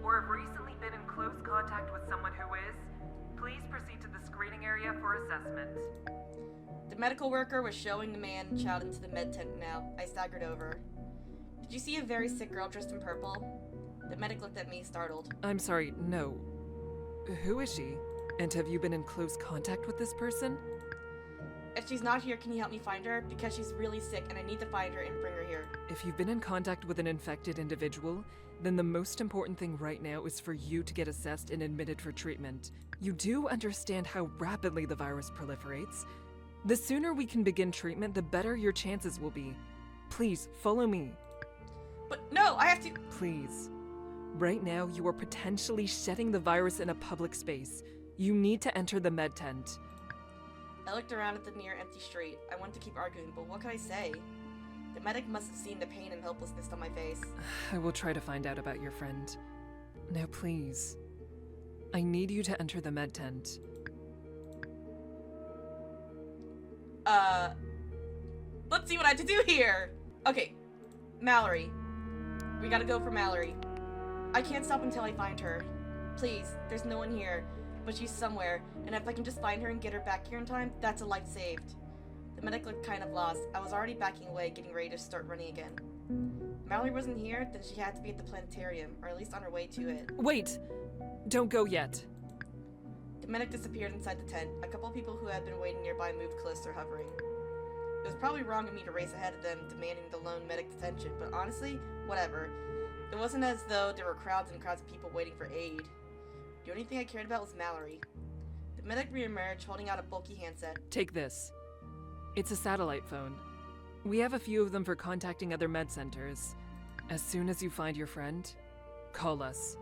or have recently been in close contact with someone who is, please proceed to the screening area for assessment. The medical worker was showing the man and child into the med tent now. I staggered over. Did you see a very sick girl dressed in purple? The medic looked at me, startled. I'm sorry, no. Who is she? And have you been in close contact with this person? If she's not here, can you help me find her? Because she's really sick and I need to find her and bring her here. If you've been in contact with an infected individual, then the most important thing right now is for you to get assessed and admitted for treatment. You do understand how rapidly the virus proliferates. The sooner we can begin treatment, the better your chances will be. Please, follow me. But no, I have to— Please. Right now, you are potentially shedding the virus in a public space. You need to enter the med tent. I looked around at the near empty street. I wanted to keep arguing, but what could I say? The medic must have seen the pain and helplessness on my face. I will try to find out about your friend. Now please. I need you to enter the med tent. Let's see what I have to do here! Okay, Mallory. We gotta go for Mallory. I can't stop until I find her. Please, there's no one here, but she's somewhere, and if I can just find her and get her back here in time, that's a life saved. The medic looked kind of lost. I was already backing away, getting ready to start running again. Mallory wasn't here, then she had to be at the planetarium, or at least on her way to it. Wait! Don't go yet. The medic disappeared inside the tent. A couple of people who had been waiting nearby moved closer, hovering. was probably wrong of me to race ahead of them, demanding the lone medic's attention, but honestly, whatever. It wasn't as though there were crowds and crowds of people waiting for aid. The only thing I cared about was Mallory. The medic reemerged, holding out a bulky handset. Take this. It's a satellite phone. We have a few of them for contacting other med centers. As soon as you find your friend, call us.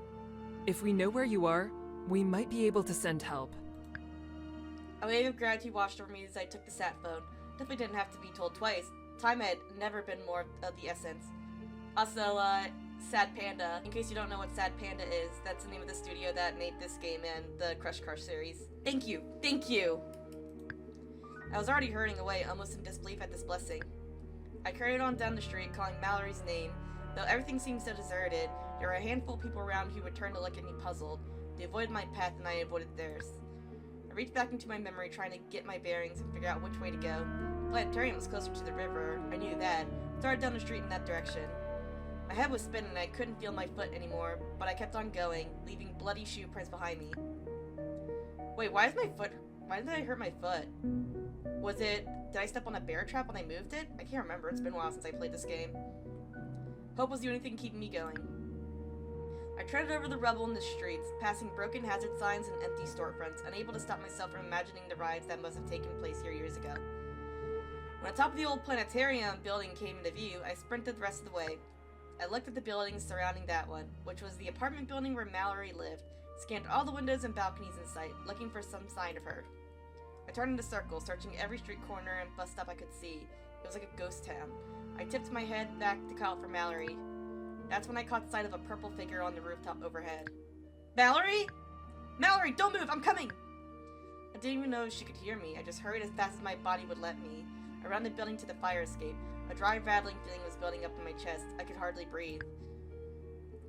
If we know where you are, we might be able to send help. A wave of gratitude washed over me as I took the sat phone. Definitely didn't have to be told twice. Time had never been more of the essence. Also, Sad Panda. In case you don't know what Sad Panda is, that's the name of the studio that made this game and the Crush Car series. Thank you! Thank you! I was already hurrying away, almost in disbelief at this blessing. I carried on down the street, calling Mallory's name. Though everything seemed so deserted, there were a handful of people around who would turn to look at me puzzled. They avoided my path and I avoided theirs. I reached back into my memory, trying to get my bearings and figure out which way to go. The planetarium was closer to the river. I knew that. Started down the street in that direction. My head was spinning and I couldn't feel my foot anymore, but I kept on going, leaving bloody shoe prints behind me. Wait, why did I hurt my foot? Did I step on a bear trap when I moved it? I can't remember, it's been a while since I played this game. Hope was the only thing keeping me going. I treaded over the rubble in the streets, passing broken hazard signs and empty storefronts, unable to stop myself from imagining the rides that must have taken place here years ago. When the top of the old planetarium building came into view, I sprinted the rest of the way. I looked at the buildings surrounding that one, which was the apartment building where Mallory lived, scanned all the windows and balconies in sight, looking for some sign of her. I turned in a circle, searching every street corner and bus stop I could see. It was like a ghost town. I tipped my head back to call out for Mallory. That's when I caught sight of a purple figure on the rooftop overhead. Mallory? Mallory, don't move! I'm coming! I didn't even know if she could hear me. I just hurried as fast as my body would let me. I ran the building to the fire escape. A dry, rattling feeling was building up in my chest. I could hardly breathe.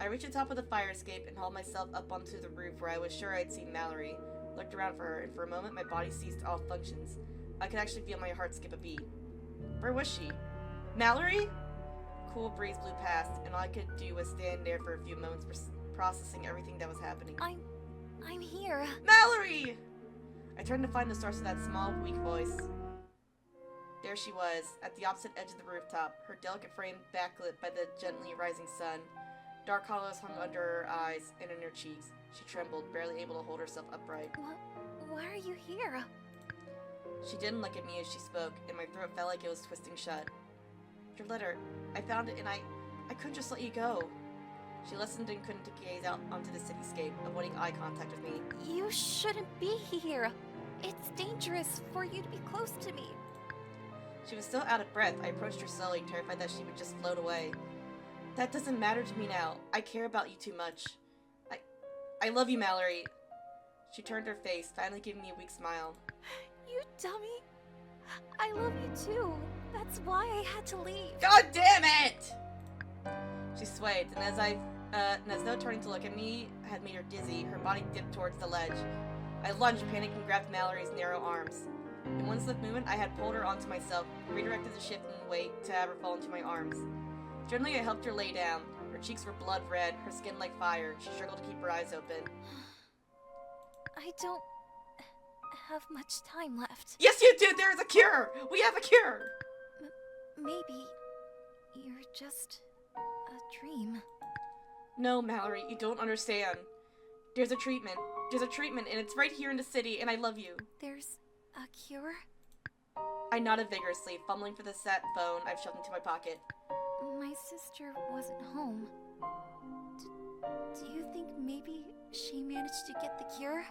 I reached the top of the fire escape and hauled myself up onto the roof where I was sure I'd seen Mallory. Looked around for her, and for a moment my body ceased all functions. I could actually feel my heart skip a beat. Where was she? Mallory? A cool breeze blew past, and all I could do was stand there for a few moments, processing everything that was happening. I'm here. Mallory! I turned to find the source of that small, weak voice. There she was, at the opposite edge of the rooftop, her delicate frame backlit by the gently rising sun. Dark hollows hung under her eyes and in her cheeks. She trembled, barely able to hold herself upright. Why are you here? She didn't look at me as she spoke, and my throat felt like it was twisting shut. Your letter. I found it and I couldn't just let you go. She listened and couldn't gaze out onto the cityscape, avoiding eye contact with me. You shouldn't be here. It's dangerous for you to be close to me. She was still out of breath. I approached her slowly, terrified that she would just float away. That doesn't matter to me now. I care about you too much. I love you, Mallory. She turned her face, finally giving me a weak smile. You dummy. I love you too. That's why I had to leave. God damn it! She swayed, and as though turning to look at me had made her dizzy, her body dipped towards the ledge. I lunged, panicked, and grabbed Mallory's narrow arms. In one swift movement, I had pulled her onto myself, redirected the shifting weight to have her fall into my arms. Gently, I helped her lay down. Her cheeks were blood red, her skin like fire. She struggled to keep her eyes open. I don't have much time left. Yes, you do! There is a cure! We have a cure! Maybe you're just a dream. No, Mallory, you don't understand. There's a treatment. There's a treatment, and it's right here in the city, and I love you. There's a cure? I nodded vigorously, fumbling for the sat phone I've shoved into my pocket. My sister wasn't home. Do you think maybe she managed to get the cure?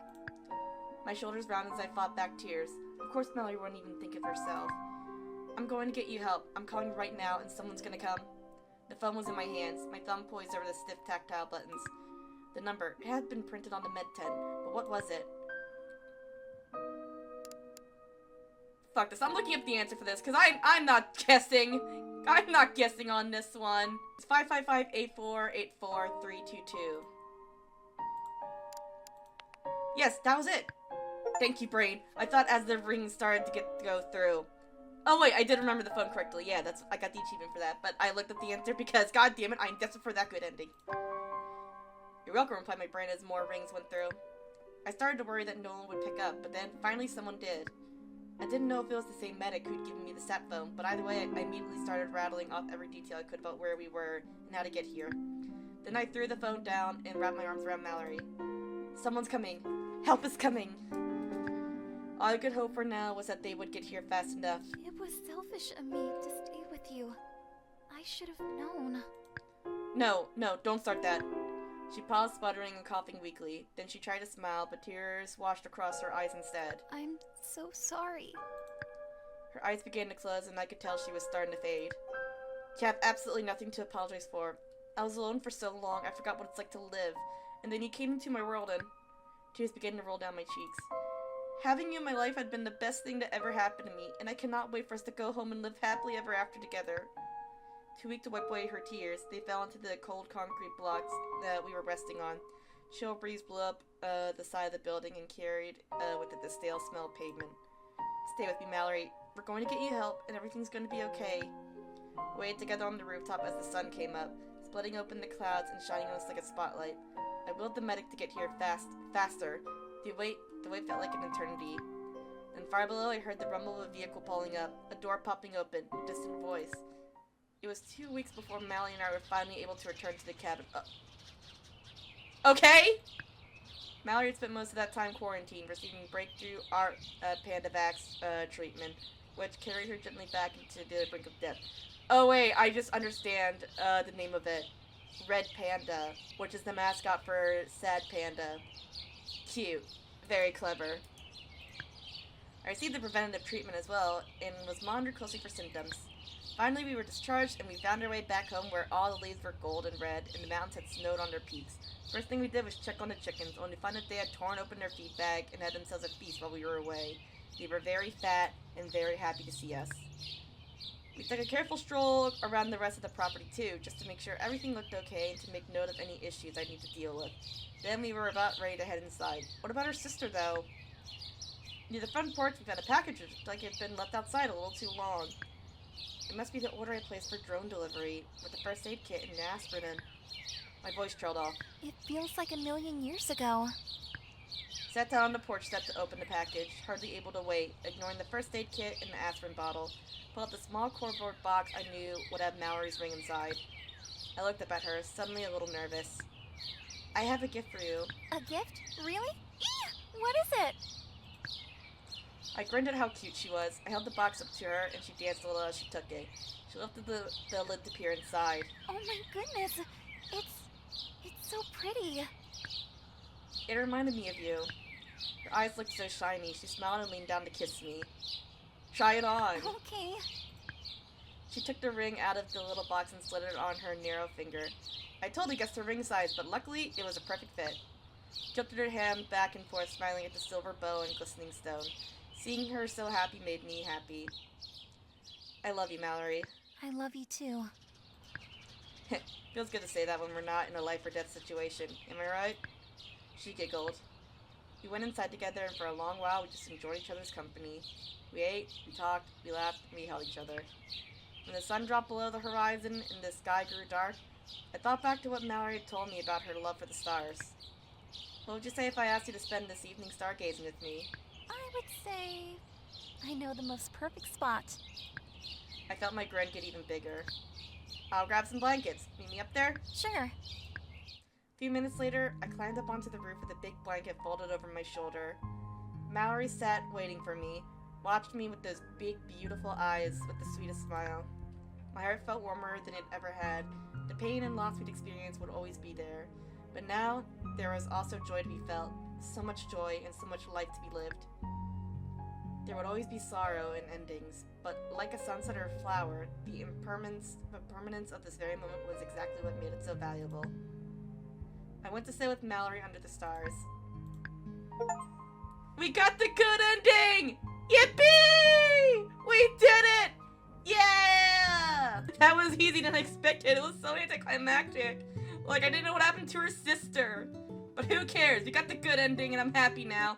My shoulders rounded as I fought back tears. Of course Mallory wouldn't even think of herself. I'm going to get you help. I'm calling right now, and someone's gonna come. The phone was in my hands, my thumb poised over the stiff tactile buttons. The number, it had been printed on the med tent, but what was it? Fuck this, I'm looking up the answer for this, because I'm not guessing. I'm not guessing on this one. It's 555-8484-322. Yes, that was it. Thank you, brain. I thought as the ring started to go through. Oh wait, I did remember the phone correctly. Yeah, I got the achievement for that, but I looked up the answer because, god damn it, I'm desperate for that good ending. You're welcome, replied my brain as more rings went through. I started to worry that no one would pick up, but then finally someone did. I didn't know if it was the same medic who'd given me the sat phone, but either way, I immediately started rattling off every detail I could about where we were and how to get here. Then I threw the phone down and wrapped my arms around Mallory. Someone's coming. Help is coming. All I could hope for now was that they would get here fast enough. It was selfish of me to stay with you. I should have known. No, don't start that. She paused, sputtering and coughing weakly. Then she tried to smile, but tears washed across her eyes instead. I'm so sorry. Her eyes began to close, and I could tell she was starting to fade. You have absolutely nothing to apologize for. I was alone for so long, I forgot what it's like to live. And then you came into my world, and tears began to roll down my cheeks. Having you in my life had been the best thing that ever happened to me, and I cannot wait for us to go home and live happily ever after together. Too weak to wipe away her tears, they fell into the cold concrete blocks that we were resting on. Chill breeze blew up the side of the building and carried with it the stale smell of pavement. Stay with me, Mallory. We're going to get you help, and everything's going to be okay. We waited together on the rooftop as the sun came up, splitting open the clouds and shining on us like a spotlight. I willed the medic to get here faster. The wait felt like an eternity. Then far below, I heard the rumble of a vehicle pulling up, a door popping open, a distant voice. It was 2 weeks before Mallory and I were finally able to return to the cabin. Okay? Mallory had spent most of that time quarantined, receiving breakthrough Pandavax treatment, which carried her gently back into the brink of death. Oh wait, I just understand the name of it. Red Panda, which is the mascot for Sad Panda. Cute. Very clever. I received the preventative treatment as well, and was monitored closely for symptoms. Finally, we were discharged, and we found our way back home where all the leaves were gold and red, and the mountains had snowed on their peaks. First thing we did was check on the chickens, only to find that they had torn open their feed bag and had themselves a feast while we were away. They were very fat and very happy to see us. We took a careful stroll around the rest of the property too, just to make sure everything looked okay and to make note of any issues I'd need to deal with. Then we were about ready to head inside. What about her sister, though? Near the front porch, we found a package that looked like it had been left outside a little too long. It must be the order I placed for drone delivery, with the first aid kit and aspirin in. My voice trailed off. It feels like a million years ago. Sat down on the porch step to open the package, hardly able to wait, ignoring the first aid kit and the aspirin bottle. Pulled out the small cardboard box I knew would have Mallory's ring inside. I looked up at her, suddenly a little nervous. I have a gift for you. A gift? Really? Eee! What is it? I grinned at how cute she was. I held the box up to her, and she danced a little as she took it. She lifted the lid to peer inside. Oh my goodness! It's so pretty. It reminded me of you. Her eyes looked so shiny. She smiled and leaned down to kiss me. Try it on. Okay. She took the ring out of the little box and slid it on her narrow finger. I totally guessed her ring size, but luckily it was a perfect fit. She tilted her hand back and forth, smiling at the silver bow and glistening stone. Seeing her so happy made me happy. I love you, Mallory. I love you too. Feels good to say that when we're not in a life or death situation. Am I right? She giggled. We went inside together, and for a long while we just enjoyed each other's company. We ate, we talked, we laughed, and we held each other. When the sun dropped below the horizon and the sky grew dark, I thought back to what Mallory had told me about her love for the stars. What would you say if I asked you to spend this evening stargazing with me? I would say I know the most perfect spot. I felt my grin get even bigger. I'll grab some blankets. Meet me up there? Sure. A few minutes later, I climbed up onto the roof with a big blanket folded over my shoulder. Mallory sat waiting for me, watched me with those big, beautiful eyes with the sweetest smile. My heart felt warmer than it ever had. The pain and loss we'd experienced would always be there. But now, there was also joy to be felt. So much joy and so much life to be lived. There would always be sorrow and endings, but like a sunset or a flower, the impermanence of this very moment was exactly what made it so valuable. I went to sit with Mallory under the stars. We got the good ending! Yippee! We did it! Yeah! That was easier than I expected. It was so anticlimactic. Like, I didn't know what happened to her sister. But who cares? We got the good ending and I'm happy now.